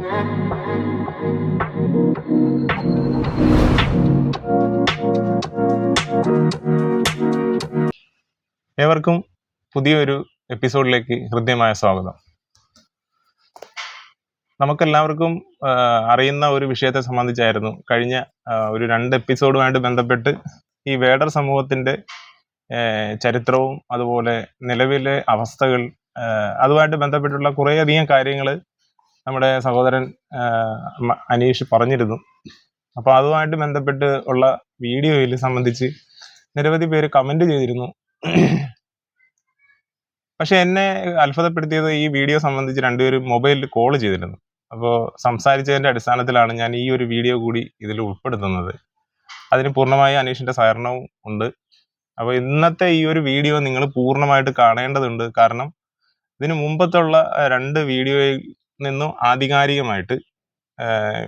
ഏവർക്കും പുതിയൊരു എപ്പിസോഡിലേക്ക് ഹൃദ്യമായ സ്വാഗതം. നമുക്കെല്ലാവർക്കും അറിയുന്ന ഒരു വിഷയത്തെ സംബന്ധിച്ചായിരുന്നു കഴിഞ്ഞ ഒരു 2 എപ്പിസോഡുമായിട്ട് ബന്ധപ്പെട്ട് ഈ വേടർ സമൂഹത്തിൻ്റെ ചരിത്രവും അതുപോലെ നിലവിലെ അവസ്ഥകൾ അതുമായിട്ട് ബന്ധപ്പെട്ടുള്ള കുറേയധികം കാര്യങ്ങൾ നമ്മുടെ സഹോദരൻ അനീഷ് പറഞ്ഞിരുന്നു. അപ്പോൾ അതുമായിട്ട് ബന്ധപ്പെട്ട് ഉള്ള വീഡിയോയിൽ സംബന്ധിച്ച് നിരവധി പേര് കമൻറ്റ് ചെയ്തിരുന്നു. പക്ഷെ എന്നെ അത്ഭുതപ്പെടുത്തിയത് ഈ വീഡിയോ സംബന്ധിച്ച് 2 പേരും മൊബൈലിൽ കോൾ ചെയ്തിരുന്നു. അപ്പോൾ സംസാരിച്ചതിൻ്റെ അടിസ്ഥാനത്തിലാണ് ഞാൻ ഈ ഒരു വീഡിയോ കൂടി ഇതിൽ ഉൾപ്പെടുത്തുന്നത്. അതിന് പൂർണ്ണമായി അനീഷിൻ്റെ സഹകരണവും ഉണ്ട്. അപ്പോൾ ഇന്നത്തെ ഈ ഒരു വീഡിയോ നിങ്ങൾ പൂർണ്ണമായിട്ട് കാണേണ്ടതുണ്ട്. കാരണം ഇതിന് മുമ്പത്തുള്ള 2 വീഡിയോയിൽ നിന്നും ആധികാരികമായിട്ട്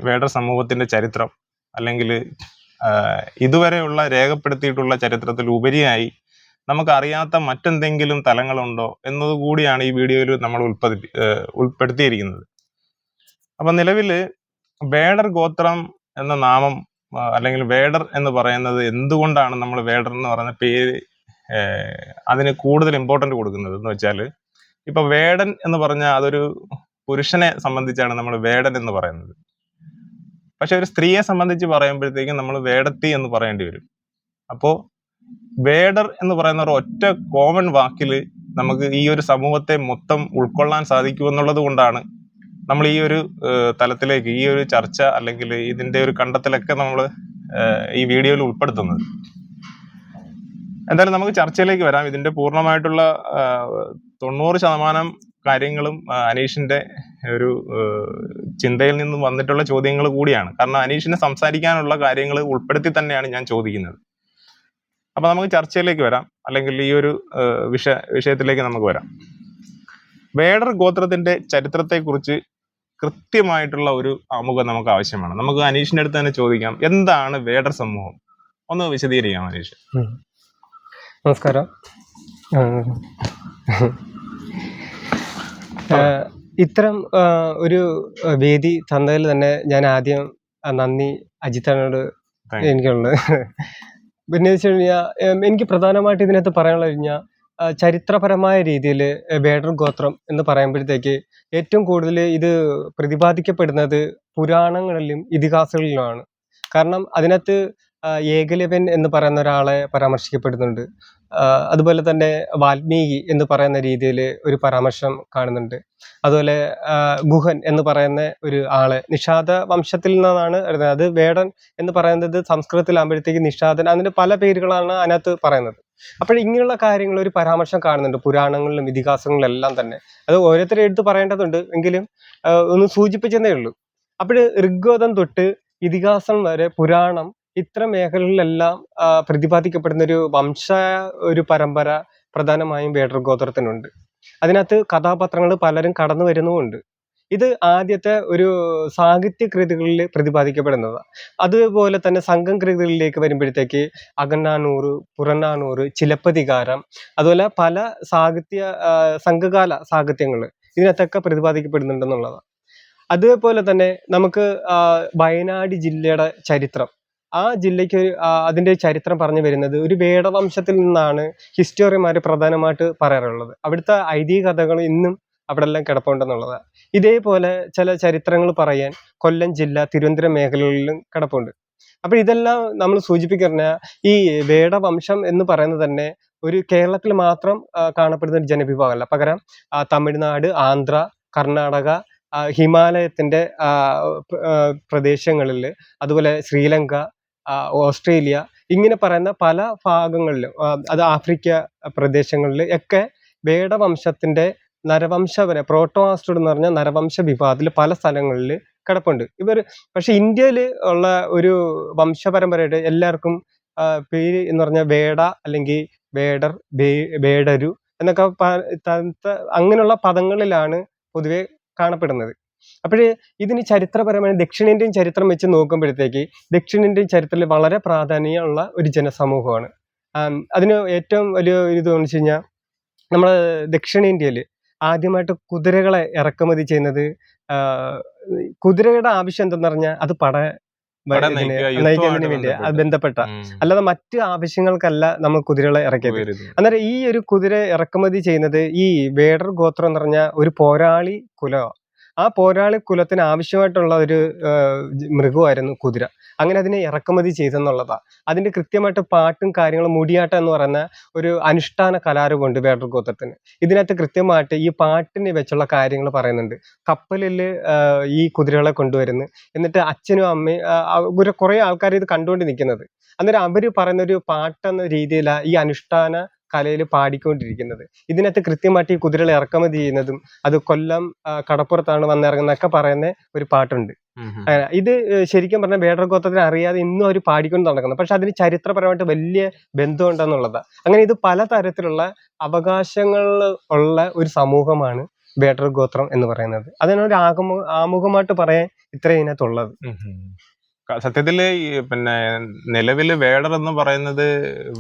വേടർ സമൂഹത്തിൻ്റെ ചരിത്രം അല്ലെങ്കിൽ ഇതുവരെയുള്ള രേഖപ്പെടുത്തിയിട്ടുള്ള ചരിത്രത്തിൽ ഉപരിയായി നമുക്കറിയാത്ത മറ്റെന്തെങ്കിലും തലങ്ങളുണ്ടോ എന്നതുകൂടിയാണ് ഈ വീഡിയോയിൽ നമ്മൾ ഉൾപ്പെടുത്തിയിരിക്കുന്നത്. അപ്പം നിലവിൽ വേടർ ഗോത്രം എന്ന നാമം അല്ലെങ്കിൽ വേടർ എന്ന് പറയുന്നത് എന്തുകൊണ്ടാണ് നമ്മൾ വേടർ എന്ന് പറയുന്ന പേര് അതിന് കൂടുതൽ ഇമ്പോർട്ടൻ്റ് കൊടുക്കുന്നത് എന്ന് വെച്ചാൽ, ഇപ്പം വേടൻ എന്ന് പറഞ്ഞാൽ അതൊരു പുരുഷനെ സംബന്ധിച്ചാണ് നമ്മൾ വേടൻ എന്ന് പറയുന്നത്. പക്ഷെ ഒരു സ്ത്രീയെ സംബന്ധിച്ച് പറയുമ്പോഴത്തേക്കും നമ്മൾ വേടത്തി എന്ന് പറയേണ്ടി വരും. അപ്പോൾ വേടർ എന്ന് പറയുന്ന ഒരു ഒറ്റ കോമൺ വാക്കിൽ നമുക്ക് ഈ ഒരു സമൂഹത്തെ മൊത്തം ഉൾക്കൊള്ളാൻ സാധിക്കുമെന്നുള്ളത് കൊണ്ടാണ് നമ്മൾ ഈ ഒരു തലത്തിലേക്ക് ഈ ഒരു ചർച്ച അല്ലെങ്കിൽ ഇതിൻ്റെ ഒരു കണ്ടെത്തലൊക്കെ നമ്മൾ ഈ വീഡിയോയിൽ ഉൾപ്പെടുത്തുന്നത്. എന്തായാലും നമുക്ക് ചർച്ചയിലേക്ക് വരാം. ഇതിൻ്റെ പൂർണ്ണമായിട്ടുള്ള 90% കാര്യങ്ങളും അനീഷിൻ്റെ ഒരു ചിന്തയിൽ നിന്നും വന്നിട്ടുള്ള ചോദ്യങ്ങൾ കൂടിയാണ്. കാരണം അനീഷിനെ സംസാരിക്കാനുള്ള കാര്യങ്ങൾ ഉൾപ്പെടുത്തി തന്നെയാണ് ഞാൻ ചോദിക്കുന്നത്. അപ്പം നമുക്ക് ചർച്ചയിലേക്ക് വരാം, അല്ലെങ്കിൽ ഈ ഒരു വിഷയത്തിലേക്ക് നമുക്ക് വരാം. വേടർ ഗോത്രത്തിൻ്റെ ചരിത്രത്തെക്കുറിച്ച് കൃത്യമായിട്ടുള്ള ഒരു ആമുഖം നമുക്ക് ആവശ്യമാണ്. നമുക്ക് അനീഷിൻ്റെ അടുത്ത് തന്നെ ചോദിക്കാം, എന്താണ് വേടർ സമൂഹം? ഒന്ന് വിശദീകരിക്കാം അനീഷ്. നമസ്കാരം. ഇത്തരം ഒരു വേദി തന്നതിൽ തന്നെ ഞാൻ ആദ്യം നന്ദി അജിത്താനോട് എനിക്കുള്ളത്. പിന്നെ വെച്ച് കഴിഞ്ഞാൽ എനിക്ക് പ്രധാനമായിട്ട് ഇതിനകത്ത് പറയാനുള്ള കഴിഞ്ഞാൽ ചരിത്രപരമായ രീതിയിൽ വേടർ ഗോത്രം എന്ന് പറയുമ്പോഴത്തേക്ക് ഏറ്റവും കൂടുതൽ ഇത് പ്രതിപാദിക്കപ്പെടുന്നത് പുരാണങ്ങളിലും ഇതിഹാസങ്ങളിലുമാണ്. കാരണം അതിനകത്ത് ഏകലവ്യൻ എന്ന് പറയുന്ന ഒരാളെ പരാമർശിക്കപ്പെടുന്നുണ്ട്. അതുപോലെ തന്നെ വാൽമീകി എന്ന് പറയുന്ന രീതിയിൽ ഒരു പരാമർശം കാണുന്നുണ്ട്. അതുപോലെ ഗുഹൻ എന്ന് പറയുന്ന ഒരു ആളെ നിഷാദ വംശത്തിൽ നിന്നാണ് വരുന്നത്. അത് വേടൻ എന്ന് പറയുന്നത് സംസ്കൃതത്തിലാകുമ്പോഴത്തേക്ക് നിഷാദൻ, അതിൻ്റെ പല പേരുകളാണ് അതിനകത്ത് പറയുന്നത്. അപ്പോൾ ഇങ്ങനെയുള്ള കാര്യങ്ങൾ ഒരു പരാമർശം കാണുന്നുണ്ട് പുരാണങ്ങളിലും ഇതിഹാസങ്ങളിലെല്ലാം തന്നെ. അത് ഓരോരുത്തരും എടുത്ത് പറയേണ്ടതുണ്ട്, എങ്കിലും ഒന്ന് സൂചിപ്പിച്ചതേ ഉള്ളൂ. അപ്പോൾ ഋഗ്വേദം തൊട്ട് ഇതിഹാസം വരെ പുരാണം ഇത്തരം മേഖലകളിലെല്ലാം പ്രതിപാദിക്കപ്പെടുന്ന ഒരു പരമ്പര പ്രധാനമായും വേടർ ഗോത്രത്തിനുണ്ട്. അതിനകത്ത് കഥാപാത്രങ്ങൾ പലരും കടന്നു വരുന്നുമുണ്ട്. ഇത് ആദ്യത്തെ ഒരു സാഹിത്യ കൃതികളിൽ പ്രതിപാദിക്കപ്പെടുന്നതാണ്. അതുപോലെ തന്നെ സംഘം കൃതികളിലേക്ക് വരുമ്പോഴത്തേക്ക് അകന്നാനൂറ്, പുറനാനൂറ്, ചിലപ്പതികാരം, അതുപോലെ പല സംഘകാല സാഹിത്യങ്ങൾ ഇതിനകത്തൊക്കെ പ്രതിപാദിക്കപ്പെടുന്നുണ്ടെന്നുള്ളതാണ്. അതുപോലെ തന്നെ നമുക്ക് വയനാട് ജില്ലയുടെ ചരിത്രം, ആ ജില്ലയ്ക്ക് അതിൻ്റെ ചരിത്രം പറഞ്ഞു വരുന്നത് ഒരു വേടവംശത്തിൽ നിന്നാണ് ഹിസ്റ്റോറിയന്മാർ പ്രധാനമായിട്ട് പറയാറുള്ളത്. അവിടുത്തെ ഐതിഹ്യ കഥകൾ ഇന്നും അവിടെ എല്ലാം കിടപ്പുണ്ടെന്നുള്ളതാണ്. ഇതേപോലെ ചില ചരിത്രങ്ങൾ പറയാൻ കൊല്ലം ജില്ല, തിരുവനന്തപുരം മേഖലകളിലും കിടപ്പുണ്ട്. അപ്പോൾ ഇതെല്ലാം നമ്മൾ സൂചിപ്പിക്കുന്ന ഈ വേടവംശം എന്ന് പറയുന്നത് തന്നെ ഒരു കേരളത്തിൽ മാത്രം കാണപ്പെടുന്ന ഒരു ജനവിഭാഗമല്ല. പകരം തമിഴ്നാട്, ആന്ധ്ര, കർണാടക, ഹിമാലയത്തിൻ്റെ പ്രദേശങ്ങളിൽ, അതുപോലെ ശ്രീലങ്ക, ഓസ്ട്രേലിയ, ഇങ്ങനെ പറയുന്ന പല ഭാഗങ്ങളിലും, അത് ആഫ്രിക്ക പ്രദേശങ്ങളിൽ ഒക്കെ വേടവംശത്തിൻ്റെ പ്രോട്ടോആസ്ട്രോഡ് എന്ന് പറഞ്ഞ നരവംശ വിഭാഗത്തിൽ പല സ്ഥലങ്ങളിൽ കിടപ്പുണ്ട് ഇവർ. പക്ഷെ ഇന്ത്യയിൽ ഉള്ള ഒരു വംശപരമ്പരയുടെ എല്ലാവർക്കും പേര് എന്ന് പറഞ്ഞാൽ വേട അല്ലെങ്കിൽ വേടർ, വേടരു എന്നൊക്കെ അങ്ങനെയുള്ള പദങ്ങളിലാണ് പൊതുവെ കാണപ്പെടുന്നത്. അപ്പോൾ ഇതിന് ചരിത്രപരമായ ദക്ഷിണേന്ത്യൻ ചരിത്രം വെച്ച് നോക്കുമ്പോഴത്തേക്ക് ദക്ഷിണേന്ത്യൻ ചരിത്രത്തിൽ വളരെ പ്രാധാന്യമുള്ള ഒരു ജനസമൂഹമാണ്. അതിന് ഏറ്റവും വലിയ ഇത് എന്ന് വെച്ച് കഴിഞ്ഞാൽ നമ്മുടെ ദക്ഷിണേന്ത്യയിൽ ആദ്യമായിട്ട് കുതിരകളെ ഇറക്കുമതി ചെയ്യുന്നത് കുതിരയുടെ ആവശ്യം എന്തെന്ന് പറഞ്ഞാൽ അത് പട ഇതിന് നയിക്കുക, നയിക്കുന്നതിന് യുദ്ധവുമായിട്ട് വേണ്ടി അത് ബന്ധപ്പെട്ട്. ബന്ധപ്പെട്ട, ഉം. അല്ലാതെ മറ്റ് ആവശ്യങ്ങൾക്കല്ല നമ്മൾ കുതിരകളെ ഇറക്കിയത്. വരുന്നു. അന്നേരം ഈ ഒരു കുതിര ഇറക്കുമതി ചെയ്യുന്നത് ഈ വേടർ ഗോത്രം എന്ന് പറഞ്ഞ ഒരു പോരാളി കുലമാണ്. ആ പോരാളി കുലത്തിന് ആവശ്യമായിട്ടുള്ള ഒരു മൃഗമായിരുന്നു കുതിര. അങ്ങനെ അതിനെ ഇറക്കുമതി ചെയ്തെന്നുള്ളതാ. അതിന്റെ കൃത്യമായിട്ട് പാട്ടും കാര്യങ്ങളും മുടിയാട്ടം എന്ന് പറയുന്ന ഒരു അനുഷ്ഠാന കലാരൂപമുണ്ട് വേടർ ഗോത്രത്തിന്. ഇതിനകത്ത് കൃത്യമായിട്ട് ഈ പാട്ടിനെ വെച്ചുള്ള കാര്യങ്ങൾ പറയുന്നുണ്ട്. കപ്പലിൽ ഈ കുതിരകളെ കൊണ്ടുവരുന്നു. എന്നിട്ട് അച്ഛനും അമ്മയും കുറെ ആൾക്കാർ ഇത് കണ്ടുകൊണ്ട് നിൽക്കുന്നത്. അന്നേരം അവര് പറയുന്ന ഒരു പാട്ടെന്ന രീതിയിലാണ് ഈ അനുഷ്ഠാന കലയിൽ പാടിക്കൊണ്ടിരിക്കുന്നത്. ഇതിനകത്ത് കൃത്യമായിട്ട് ഈ കുതിരകളെ ഇറക്കുമതി ചെയ്യുന്നതും അത് കൊല്ലം കടപ്പുറത്താണ് വന്നിറങ്ങുന്നതൊക്കെ പറയുന്ന ഒരു പാട്ടുണ്ട്. ഇത് ശരിക്കും പറഞ്ഞാൽ വേടർ ഗോത്രത്തിന് അറിയാതെ ഇന്നും അവർ പാടിക്കൊണ്ട് നടക്കുന്നത്. പക്ഷെ അതിന് ചരിത്രപരമായിട്ട് വലിയ ബന്ധമുണ്ടെന്നുള്ളതാണ്. അങ്ങനെ ഇത് പലതരത്തിലുള്ള അവകാശങ്ങൾ ഉള്ള ഒരു സമൂഹമാണ് വേടർ ഗോത്രം എന്ന് പറയുന്നത്. അതിനൊരു ആമുഖമായിട്ട് പറയാൻ ഇത്രയും ഇതിനകത്തുള്ളത്. സത്യത്തില് പിന്നെ നിലവില് വേടർ എന്ന് പറയുന്നത്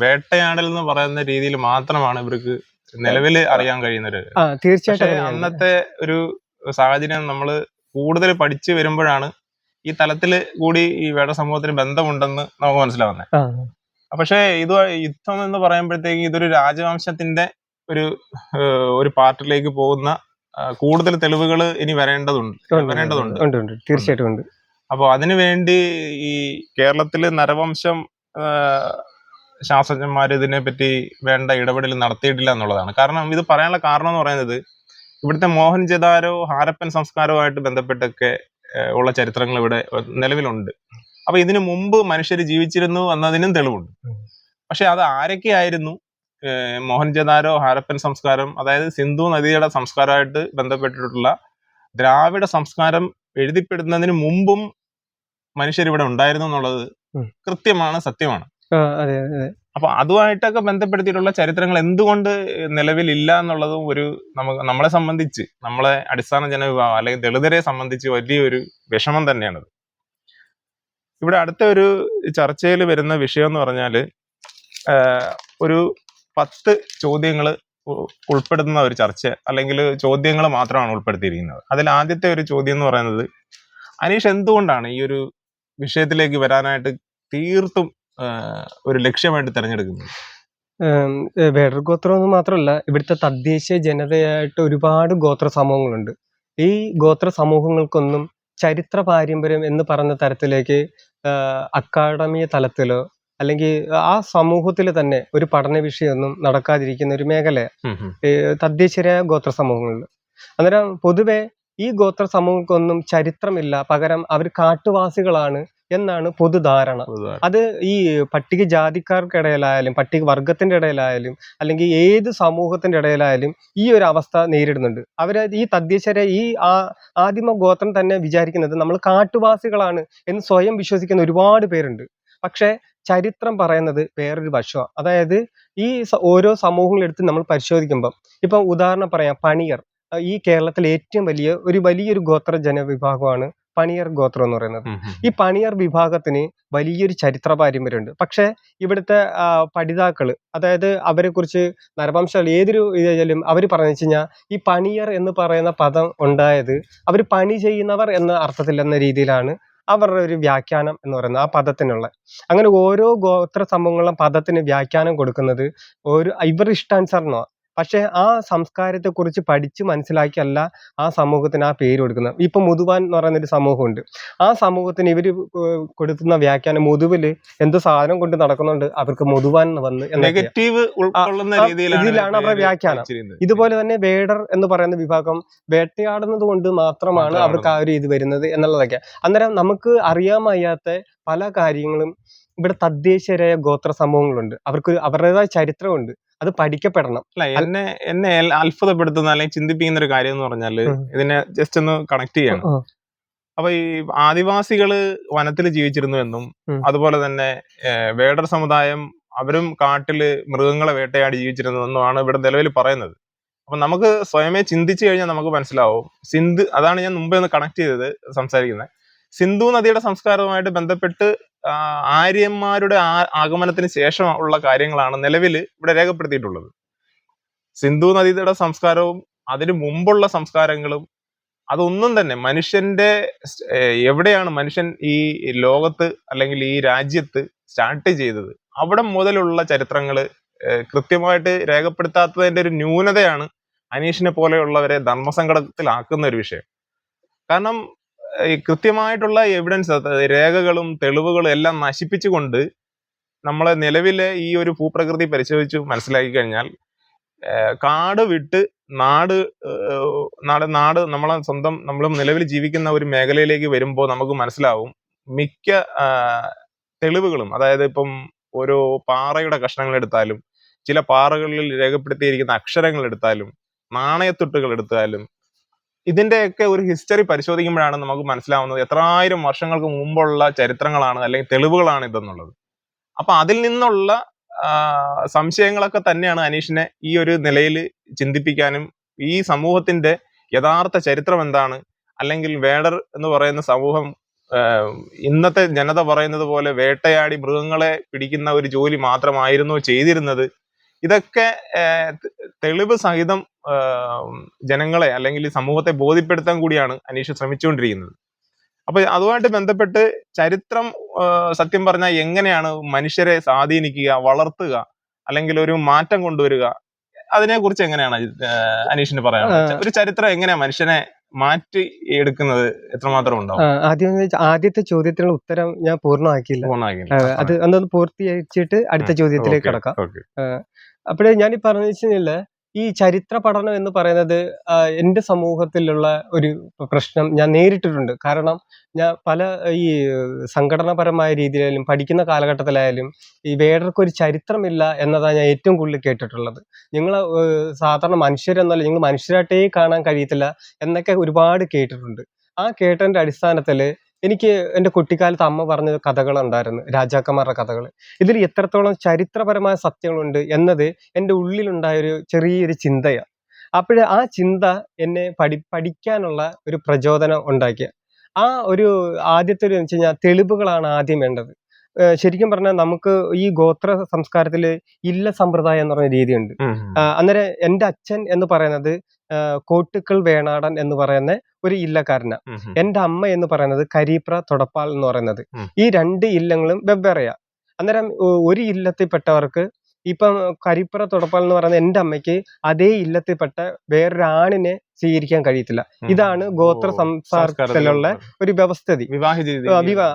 വേട്ടയാടൽ എന്ന് പറയുന്ന രീതിയിൽ മാത്രമാണ് ഇവർക്ക് നിലവില് അറിയാൻ കഴിയുന്നത്. തീർച്ചയായിട്ടും അന്നത്തെ ഒരു സാഹചര്യം നമ്മൾ കൂടുതൽ പഠിച്ചു വരുമ്പോഴാണ് ഈ തലത്തില് കൂടി ഈ വേട സമൂഹത്തിന് ബന്ധമുണ്ടെന്ന് നമുക്ക് മനസ്സിലാവുന്നത്. പക്ഷെ ഇത് യുദ്ധം എന്ന് പറയുമ്പോഴത്തേക്ക് ഇതൊരു രാജവംശത്തിന്റെ ഒരു പാർട്ടിലേക്ക് പോകുന്ന കൂടുതൽ തെളിവുകൾ ഇനി വരേണ്ടതുണ്ട്. തീർച്ചയായിട്ടും ഉണ്ട്. അപ്പോൾ അതിനുവേണ്ടി ഈ കേരളത്തില് നരവംശം ശാസ്ത്രജ്ഞന്മാർ ഇതിനെപ്പറ്റി വേണ്ട ഇടപെടൽ നടത്തിയിട്ടില്ല എന്നുള്ളതാണ്. കാരണം ഇത് പറയാനുള്ള കാരണം എന്ന് പറയുന്നത് ഇവിടുത്തെ മോഹൻജദാരോ ഹാരപ്പൻ സംസ്കാരവുമായിട്ട് ബന്ധപ്പെട്ടൊക്കെ ഉള്ള ചരിത്രങ്ങൾ ഇവിടെ നിലവിലുണ്ട്. അപ്പൊ ഇതിനു മുമ്പ് മനുഷ്യർ ജീവിച്ചിരുന്നു എന്നതിനും തെളിവുണ്ട്. പക്ഷെ അത് ആരൊക്കെയായിരുന്നു? മോഹൻജദാരോ ഹാരപ്പൻ സംസ്കാരം, അതായത് സിന്ധു നദിയുടെ സംസ്കാരമായിട്ട് ബന്ധപ്പെട്ടിട്ടുള്ള ദ്രാവിഡ സംസ്കാരം എഴുതിപ്പെടുന്നതിന് മുമ്പും മനുഷ്യർ ഇവിടെ ഉണ്ടായിരുന്നു എന്നുള്ളത് കൃത്യമാണ്, സത്യമാണ്. അപ്പൊ അതുമായിട്ടൊക്കെ ബന്ധപ്പെടുത്തിയിട്ടുള്ള ചരിത്രങ്ങൾ എന്തുകൊണ്ട് നിലവിലില്ല എന്നുള്ളതും നമ്മളെ സംബന്ധിച്ച്, നമ്മളെ അടിസ്ഥാന ജനവിഭാഗം അല്ലെങ്കിൽ ദളിതരെ സംബന്ധിച്ച് വലിയൊരു വിഷമം തന്നെയാണത്. ഇവിടെ അടുത്ത ഒരു ചർച്ചയിൽ വരുന്ന വിഷയം എന്ന് പറഞ്ഞാല് ഒരു 10 ചോദ്യങ്ങൾ ഉൾപ്പെടുന്ന ഒരു ചർച്ച, അല്ലെങ്കിൽ ചോദ്യങ്ങൾ മാത്രമാണ് ഉൾപ്പെടുത്തിയിരിക്കുന്നത്. അതിൽ ആദ്യത്തെ ഒരു ചോദ്യം എന്ന് പറയുന്നത്, അനീഷ് എന്തുകൊണ്ടാണ് ഈ ഒരു വിഷയത്തിലേക്ക് വരാനായിട്ട് തീർത്തും ഒരു ലക്ഷ്യമായിട്ട് തിരഞ്ഞെടുക്കുന്നത്? വേടർ ഗോത്രം എന്ന് മാത്രമല്ല, ഇവിടുത്തെ തദ്ദേശീയ ജനതയായിട്ട് ഒരുപാട് ഗോത്ര സമൂഹങ്ങളുണ്ട്. ഈ ഗോത്ര സമൂഹങ്ങൾക്കൊന്നും ചരിത്ര പാരമ്പര്യം എന്ന് പറഞ്ഞ തരത്തിലേക്ക് അക്കാഡമി തലത്തിലോ അല്ലെങ്കിൽ ആ സമൂഹത്തിൽ തന്നെ ഒരു പഠന വിഷയമൊന്നും നടക്കാതിരിക്കുന്ന ഒരു മേഖലയാണ് തദ്ദേശീയരായ ഗോത്ര സമൂഹങ്ങളിൽ. അന്നേരം പൊതുവെ ഈ ഗോത്ര സമൂഹങ്ങൾക്കൊന്നും ചരിത്രമില്ല, പകരം അവർ കാട്ടുവാസികളാണ് എന്നാണ് പൊതുധാരണ. അത് ഈ പട്ടിക ജാതിക്കാർക്കിടയിലായാലും പട്ടിക വർഗത്തിന്റെ ഇടയിലായാലും അല്ലെങ്കിൽ ഏത് സമൂഹത്തിന്റെ ഇടയിലായാലും ഈ ഒരു അവസ്ഥ നേരിടുന്നുണ്ട്. ഈ തദ്ദേശീയരെ ഈ ആദിമ ഗോത്രം തന്നെ വിചാരിക്കുന്നത് നമ്മൾ കാട്ടുവാസികളാണ് എന്ന് സ്വയം വിശ്വസിക്കുന്ന ഒരുപാട് പേരുണ്ട്. പക്ഷെ ചരിത്രം പറയുന്നത് വേറൊരു വശമാണ്. അതായത് ഈ ഓരോ സമൂഹങ്ങളെടുത്ത് നമ്മൾ പരിശോധിക്കുമ്പോൾ, ഇപ്പൊ ഉദാഹരണം പറയാം, പണിയർ ഈ കേരളത്തിലെ ഏറ്റവും വലിയൊരു ഗോത്ര ജനവിഭാഗമാണ് പണിയർ ഗോത്രം എന്ന് പറയുന്നത്. ഈ പണിയർ വിഭാഗത്തിന് വലിയൊരു ചരിത്ര പാരമ്പര്യമുണ്ട്. പക്ഷെ ഇവിടുത്തെ പഠിതാക്കള്, അതായത് അവരെ കുറിച്ച് നരവംശ ഏതൊരു ഇതിലും അവർ പറഞ്ഞു വെച്ച് കഴിഞ്ഞാൽ ഈ പണിയർ എന്ന് പറയുന്ന പദം ഉണ്ടായത് അവർ പണി ചെയ്യുന്നവർ എന്ന അർത്ഥത്തിൽ എന്ന രീതിയിലാണ് അവരുടെ ഒരു വ്യാഖ്യാനം എന്ന് പറയുന്നത് ആ പദത്തിനുള്ള. അങ്ങനെ ഓരോ ഗോത്ര സമൂഹങ്ങളും പദത്തിന് വ്യാഖ്യാനം കൊടുക്കുന്നത് ഇവരുടെ ഇഷ്ടാനുസരണമാണ്. പക്ഷെ ആ സംസ്കാരത്തെ കുറിച്ച് പഠിച്ച് മനസ്സിലാക്കിയല്ല ആ സമൂഹത്തിന് ആ പേര് കൊടുക്കുന്നത്. ഇപ്പൊ മുതുവാൻ എന്ന് പറയുന്നൊരു സമൂഹമുണ്ട്. ആ സമൂഹത്തിന് ഇവര് കൊടുക്കുന്ന വ്യാഖ്യാനം മുതുവില് എന്തോ സാധനം കൊണ്ട് നടക്കുന്നുണ്ട്, അവർക്ക് മുതുവാൻ വന്ന് രീതിയിലാണ് അവരുടെ വ്യാഖ്യാനം. ഇതുപോലെ തന്നെ വേടർ എന്ന് പറയുന്ന വിഭാഗം വേട്ടയാടുന്നത് കൊണ്ട് മാത്രമാണ് അവർക്ക് ആ ഒരു ഇത് വരുന്നത് എന്നുള്ളതൊക്കെ. അന്നേരം നമുക്ക് അറിയാൻ വയ്യാത്ത പല കാര്യങ്ങളും ഇവിടെ തദ്ദേശീയരായ ഗോത്ര സമൂഹങ്ങളുണ്ട്. അവർക്ക് അവരുടേതായ ചരിത്രമുണ്ട്. അത് പഠിക്കപ്പെടണം. അല്ല, എന്നെ അത്ഭുതപ്പെടുത്തുന്ന അല്ലെങ്കിൽ ചിന്തിപ്പിക്കുന്ന ഒരു കാര്യം എന്ന് പറഞ്ഞാല്, ഇതിനെ ജസ്റ്റ് ഒന്ന് കണക്ട് ചെയ്യണം. അപ്പൊ ഈ ആദിവാസികള് വനത്തിൽ ജീവിച്ചിരുന്നു എന്നും അതുപോലെ തന്നെ വേടർ സമുദായം അവരും കാട്ടില് മൃഗങ്ങളെ വേട്ടയാടി ജീവിച്ചിരുന്നു എന്നുമാണ് ഇവിടെ നിലവിൽ പറയുന്നത്. അപ്പൊ നമുക്ക് സ്വയമേ ചിന്തിച്ചു കഴിഞ്ഞാൽ നമുക്ക് മനസ്സിലാവും, അതാണ് ഞാൻ മുമ്പേ ഒന്ന് കണക്ട് ചെയ്തത് സംസാരിക്കുന്നത്. സിന്ധു നദിയുടെ സംസ്കാരവുമായിട്ട് ബന്ധപ്പെട്ട് ആര്യന്മാരുടെ ആഗമനത്തിന് ശേഷം ഉള്ള കാര്യങ്ങളാണ് നിലവിൽ ഇവിടെ രേഖപ്പെടുത്തിയിട്ടുള്ളത്. സിന്ധു നദിയുടെ സംസ്കാരവും അതിനു മുമ്പുള്ള സംസ്കാരങ്ങളും അതൊന്നും തന്നെ മനുഷ്യന്റെ എവിടെയാണ് മനുഷ്യൻ ഈ ലോകത്ത് അല്ലെങ്കിൽ ഈ രാജ്യത്ത് സ്റ്റാർട്ട് ചെയ്തത് അവിടെ മുതലുള്ള ചരിത്രങ്ങള് കൃത്യമായിട്ട് രേഖപ്പെടുത്താത്തതിന്റെ ഒരു ന്യൂനതയാണ് അനീഷിനെ പോലെയുള്ളവരെ ധർമ്മസങ്കടത്തിലാക്കുന്ന ഒരു വിഷയം. കാരണം ഈ കൃത്യമായിട്ടുള്ള എവിഡൻസ്, രേഖകളും തെളിവുകളും എല്ലാം നശിപ്പിച്ചുകൊണ്ട് നമ്മളെ നിലവിലെ ഈ ഒരു ഭൂപ്രകൃതി പരിശോധിച്ച് മനസ്സിലാക്കി കഴിഞ്ഞാൽ കാട് വിട്ട് നാട് നമ്മളെ സ്വന്തം നമ്മൾ നിലവിൽ ജീവിക്കുന്ന ഒരു മേഖലയിലേക്ക് വരുമ്പോൾ നമുക്ക് മനസ്സിലാവും മിക്ക തെളിവുകളും. അതായത് ഇപ്പം ഓരോ പാറയുടെ കഷ്ണങ്ങൾ എടുത്താലും, ചില പാറകളിൽ രേഖപ്പെടുത്തിയിരിക്കുന്ന അക്ഷരങ്ങൾ എടുത്താലും, നാണയത്തുട്ടുകൾ എടുത്താലും, ഇതിന്റെയൊക്കെ ഒരു ഹിസ്റ്ററി പരിശോധിക്കുമ്പോഴാണ് നമുക്ക് മനസ്സിലാവുന്നത് എത്രായിരം വർഷങ്ങൾക്ക് മുമ്പുള്ള ചരിത്രങ്ങളാണ് അല്ലെങ്കിൽ തെളിവുകളാണ് ഇതെന്നുള്ളത്. അപ്പൊ അതിൽ നിന്നുള്ള സംശയങ്ങളൊക്കെ തന്നെയാണ് അനീഷിനെ ഈ ഒരു നിലയിൽ ചിന്തിപ്പിക്കാനും ഈ സമൂഹത്തിന്റെ യഥാർത്ഥ ചരിത്രം എന്താണ്, അല്ലെങ്കിൽ വേടർ എന്ന് പറയുന്ന സമൂഹം ഇന്നത്തെ ജനത പറയുന്നത് പോലെ വേട്ടയാടി മൃഗങ്ങളെ പിടിക്കുന്ന ഒരു ജോലി മാത്രമായിരുന്നു ചെയ്തിരുന്നത്, ഇതൊക്കെ തെളിവ് സഹിതം ജനങ്ങളെ അല്ലെങ്കിൽ സമൂഹത്തെ ബോധ്യപ്പെടുത്താൻ കൂടിയാണ് അനീഷ് ശ്രമിച്ചുകൊണ്ടിരിക്കുന്നത്. അപ്പൊ അതുമായിട്ട് ബന്ധപ്പെട്ട് ചരിത്രം സത്യം പറഞ്ഞാൽ എങ്ങനെയാണ് മനുഷ്യരെ സ്വാധീനിക്കുക, വളർത്തുക, അല്ലെങ്കിൽ ഒരു മാറ്റം കൊണ്ടുവരിക, അതിനെ കുറിച്ച് എങ്ങനെയാണ് അനീഷിന് പറയാനുള്ളത്? ഒരു ചരിത്രം എങ്ങനെയാ മനുഷ്യനെ മാറ്റി എടുക്കുന്നത് എത്രമാത്രം ഉണ്ടാവും? ആദ്യത്തെ ചോദ്യത്തിനുള്ള ഉത്തരം ഞാൻ പൂർണ്ണമാക്കിയില്ല. അത് അതൊന്ന് പൂർത്തീകരിച്ചിട്ട് അടുത്ത ചോദ്യത്തിലേക്ക് കടക്കാം. അപ്പോഴേ ഞാൻ പറഞ്ഞു വെച്ചാൽ ഈ ചരിത്ര പഠനം എന്ന് പറയുന്നത് എൻ്റെ സമൂഹത്തിലുള്ള ഒരു പ്രശ്നം ഞാൻ നേരിട്ടിട്ടുണ്ട്. കാരണം ഞാൻ പല ഈ സംഘടനാപരമായ രീതിയിലായാലും പഠിക്കുന്ന കാലഘട്ടത്തിലായാലും ഈ വേടർക്കൊരു ചരിത്രമില്ല എന്നതാണ് ഞാൻ ഏറ്റവും കൂടുതൽ കേട്ടിട്ടുള്ളത്. നിങ്ങൾ സാധാരണ മനുഷ്യരെന്നല്ല, നിങ്ങൾ മനുഷ്യരായിട്ടേ കാണാൻ കഴിയത്തില്ല എന്നൊക്കെ ഒരുപാട് കേട്ടിട്ടുണ്ട്. ആ കേട്ടതിൻ്റെ അടിസ്ഥാനത്തിൽ എനിക്ക് എൻ്റെ കുട്ടിക്കാലത്ത് അമ്മ പറഞ്ഞ കഥകളുണ്ടായിരുന്നു, രാജാക്കന്മാരുടെ കഥകൾ. ഇതിൽ എത്രത്തോളം ചരിത്രപരമായ സത്യങ്ങളുണ്ട് എന്നത് എൻ്റെ ഉള്ളിലുണ്ടായൊരു ചെറിയൊരു ചിന്തയാണ്. അപ്പോഴേ ആ ചിന്ത എന്നെ പഠിക്കാനുള്ള ഒരു പ്രചോദനം ഉണ്ടാക്കിയ ആ ഒരു ആദ്യത്തെ ഒരു വെച്ച് കഴിഞ്ഞാൽ തെളിവുകളാണ് ആദ്യം വേണ്ടത്. ശരിക്കും പറഞ്ഞാൽ നമുക്ക് ഈ ഗോത്ര സംസ്കാരത്തിൽ ഇല്ല സമ്പ്രദായം എന്ന് പറഞ്ഞ രീതിയുണ്ട്. അന്നേരം എൻ്റെ അച്ഛൻ എന്ന് പറയുന്നത് കോട്ടുക്കൽ വേണാടൻ എന്ന് പറയുന്ന ഒരു ഇല്ലക്കാരനാണ്. എൻ്റെ അമ്മ എന്ന് പറയുന്നത് കരീപ്ര തൊടപ്പാൽ എന്ന് പറയുന്നത്. ഈ രണ്ട് ഇല്ലങ്ങളും വെവ്വേറെയാ. അന്നേരം ഒരു ഇല്ലത്തിൽപ്പെട്ടവർക്ക് ഇപ്പം കരിപ്ര തൊടപ്പാൽ എന്ന് പറയുന്ന എൻ്റെ അമ്മയ്ക്ക് അതേ ഇല്ലത്തിൽപ്പെട്ട വേറൊരാണിനെ സ്വീകരിക്കാൻ കഴിയത്തില്ല. ഇതാണ് ഗോത്ര സംസ്കാരത്തിലുള്ള ഒരു വ്യവസ്ഥിതി.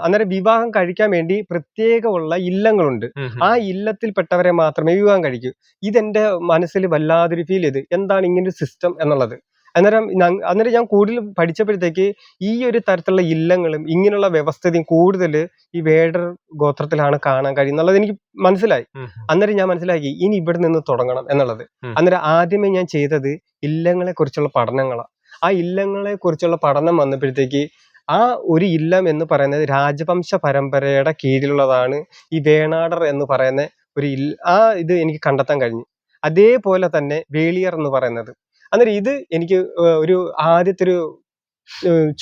അന്നേരം വിവാഹം കഴിക്കാൻ വേണ്ടി പ്രത്യേകമുള്ള ഇല്ലങ്ങളുണ്ട്. ആ ഇല്ലത്തിൽപ്പെട്ടവരെ മാത്രമേ വിവാഹം കഴിക്കൂ. ഇതെന്റെ മനസ്സിൽ വല്ലാതൊരു ഫീൽ ചെയ്ത്, എന്താണ് ഇങ്ങനൊരു സിസ്റ്റം എന്നുള്ളത്. അന്നേരം ഞാൻ കൂടുതൽ പഠിച്ചപ്പോഴത്തേക്ക് ഈ ഒരു തരത്തിലുള്ള ഇല്ലങ്ങളും ഇങ്ങനെയുള്ള വ്യവസ്ഥയും കൂടുതൽ ഈ വേടർ ഗോത്രത്തിലാണ് കാണാൻ കഴിയുന്നുള്ളത് എനിക്ക് മനസ്സിലായി. അന്നേരം ഞാൻ മനസ്സിലാക്കി ഇനി ഇവിടെ നിന്ന് തുടങ്ങണം എന്നുള്ളത്. അന്നേരം ആദ്യമേ ഞാൻ ചെയ്തത് ഇല്ലങ്ങളെ കുറിച്ചുള്ള പഠനങ്ങളാണ്. ആ ഇല്ലങ്ങളെ കുറിച്ചുള്ള പഠനം വന്നപ്പോഴത്തേക്ക് ആ ഒരു ഇല്ലം എന്ന് പറയുന്നത് രാജവംശ പരമ്പരയുടെ കീഴിലുള്ളതാണ് ഈ വേണാടർ എന്ന് പറയുന്ന ഒരു ഇത് എനിക്ക് കണ്ടെത്താൻ കഴിഞ്ഞു. അതേപോലെ തന്നെ വേളിയർ എന്ന് പറയുന്നത്. അന്നേരം ഇത് എനിക്ക് ഒരു ആദ്യത്തെ ഒരു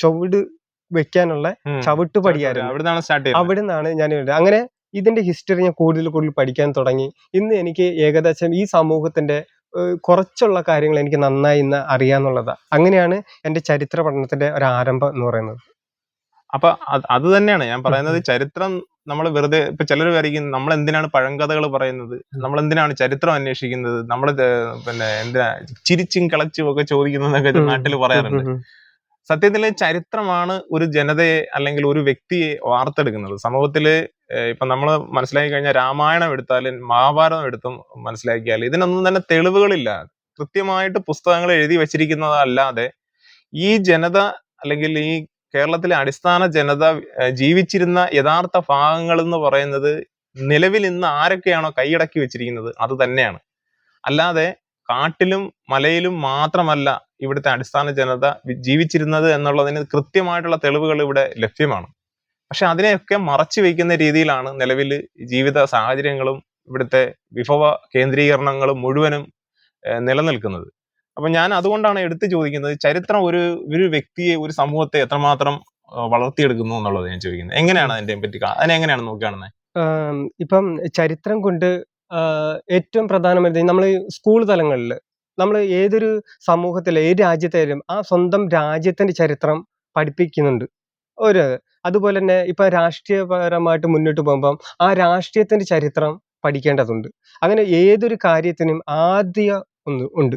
ചുവട് വെക്കാനുള്ള ചവിട്ടുപടിയായിരുന്നു. അവിടെ നിന്നാണ് ഞാൻ അങ്ങനെ ഇതിന്റെ ഹിസ്റ്ററി ഞാൻ കൂടുതൽ പഠിക്കാൻ തുടങ്ങി. ഇന്ന് എനിക്ക് ഏകദേശം ഈ സമൂഹത്തിന്റെ കുറച്ചുള്ള കാര്യങ്ങൾ എനിക്ക് നന്നായി ഇന്ന് അറിയാന്നുള്ളതാണ്. അങ്ങനെയാണ് എൻ്റെ ചരിത്ര പഠനത്തിന്റെ ഒരു ആരംഭം എന്ന് പറയുന്നത്. അപ്പൊ അത് തന്നെയാണ് ഞാൻ പറയുന്നത്. ചരിത്രം നമ്മൾ വെറുതെ ഇപ്പൊ ചിലർ വിചാരിക്കും നമ്മൾ എന്തിനാണ് പഴങ്കഥകൾ പറയുന്നത്, നമ്മൾ എന്തിനാണ് ചരിത്രം അന്വേഷിക്കുന്നത്, നമ്മള് പിന്നെ എന്തിനാ ചിരിച്ചും കളച്ചും ഒക്കെ ചോദിക്കുന്നതൊക്കെ നാട്ടിൽ പറയാറുണ്ട്. സത്യത്തില് ചരിത്രമാണ് ഒരു ജനതയെ അല്ലെങ്കിൽ ഒരു വ്യക്തിയെ വാർത്തെടുക്കുന്നത്. സമൂഹത്തില് ഇപ്പൊ നമ്മൾ മനസ്സിലാക്കി കഴിഞ്ഞാൽ രാമായണം എടുത്താലും മഹാഭാരതം എടുത്തും മനസ്സിലാക്കിയാൽ ഇതിനൊന്നും തന്നെ തെളിവുകളില്ല. കൃത്യമായിട്ട് പുസ്തകങ്ങൾ എഴുതി വെച്ചിരിക്കുന്നതല്ലാതെ ഈ ജനത അല്ലെങ്കിൽ ഈ കേരളത്തിലെ അടിസ്ഥാന ജനത ജീവിച്ചിരുന്ന യഥാർത്ഥ ഭാഗങ്ങൾ എന്ന് പറയുന്നത് നിലവിൽ ഇന്ന് ആരൊക്കെയാണോ കൈയടക്കി വെച്ചിരിക്കുന്നത് അത് തന്നെയാണ്. അല്ലാതെ കാട്ടിലും മലയിലും മാത്രമല്ല ഇവിടുത്തെ അടിസ്ഥാന ജനത ജീവിച്ചിരുന്നത് എന്നുള്ളതിന് കൃത്യമായിട്ടുള്ള തെളിവുകൾ ഇവിടെ ലഭ്യമാണ്. പക്ഷെ അതിനെയൊക്കെ മറച്ചു വയ്ക്കുന്ന രീതിയിലാണ് നിലവിൽ ജീവിത സാഹചര്യങ്ങളും ഇവിടുത്തെ വിഭവ കേന്ദ്രീകരണങ്ങളും മുഴുവനും നിലനിൽക്കുന്നത്. അപ്പൊ ഞാൻ അതുകൊണ്ടാണ് എടുത്തു ചോദിക്കുന്നത്, ചരിത്രം ഒരു വ്യക്തിയെ, ഒരു സമൂഹത്തെ എത്രമാത്രം വളർത്തിയെടുക്കുന്നു എന്നുള്ളത് ഞാൻ ചോദിക്കുന്നത്. എങ്ങനെയാണ് അതിനെ പറ്റി അതിനെങ്ങനെയാണ് നോക്കുകയാണെന്ന്? ഇപ്പം ചരിത്രം കൊണ്ട് ഏറ്റവും പ്രധാനമായിട്ട് നമ്മൾ സ്കൂൾ തലങ്ങളിൽ നമ്മൾ ഏതൊരു സമൂഹത്തിലെ ഏത് രാജ്യത്തായാലും ആ സ്വന്തം രാജ്യത്തിന്റെ ചരിത്രം പഠിപ്പിക്കുന്നുണ്ട്. ഒരു അതുപോലെ തന്നെ ഇപ്പൊ രാഷ്ട്രീയപരമായിട്ട് മുന്നോട്ട് പോകുമ്പം ആ രാഷ്ട്രീയത്തിന്റെ ചരിത്രം പഠിക്കേണ്ടതുണ്ട്. അങ്ങനെ ഏതൊരു കാര്യത്തിനും ആദ്യ ഒന്ന് ഉണ്ട്.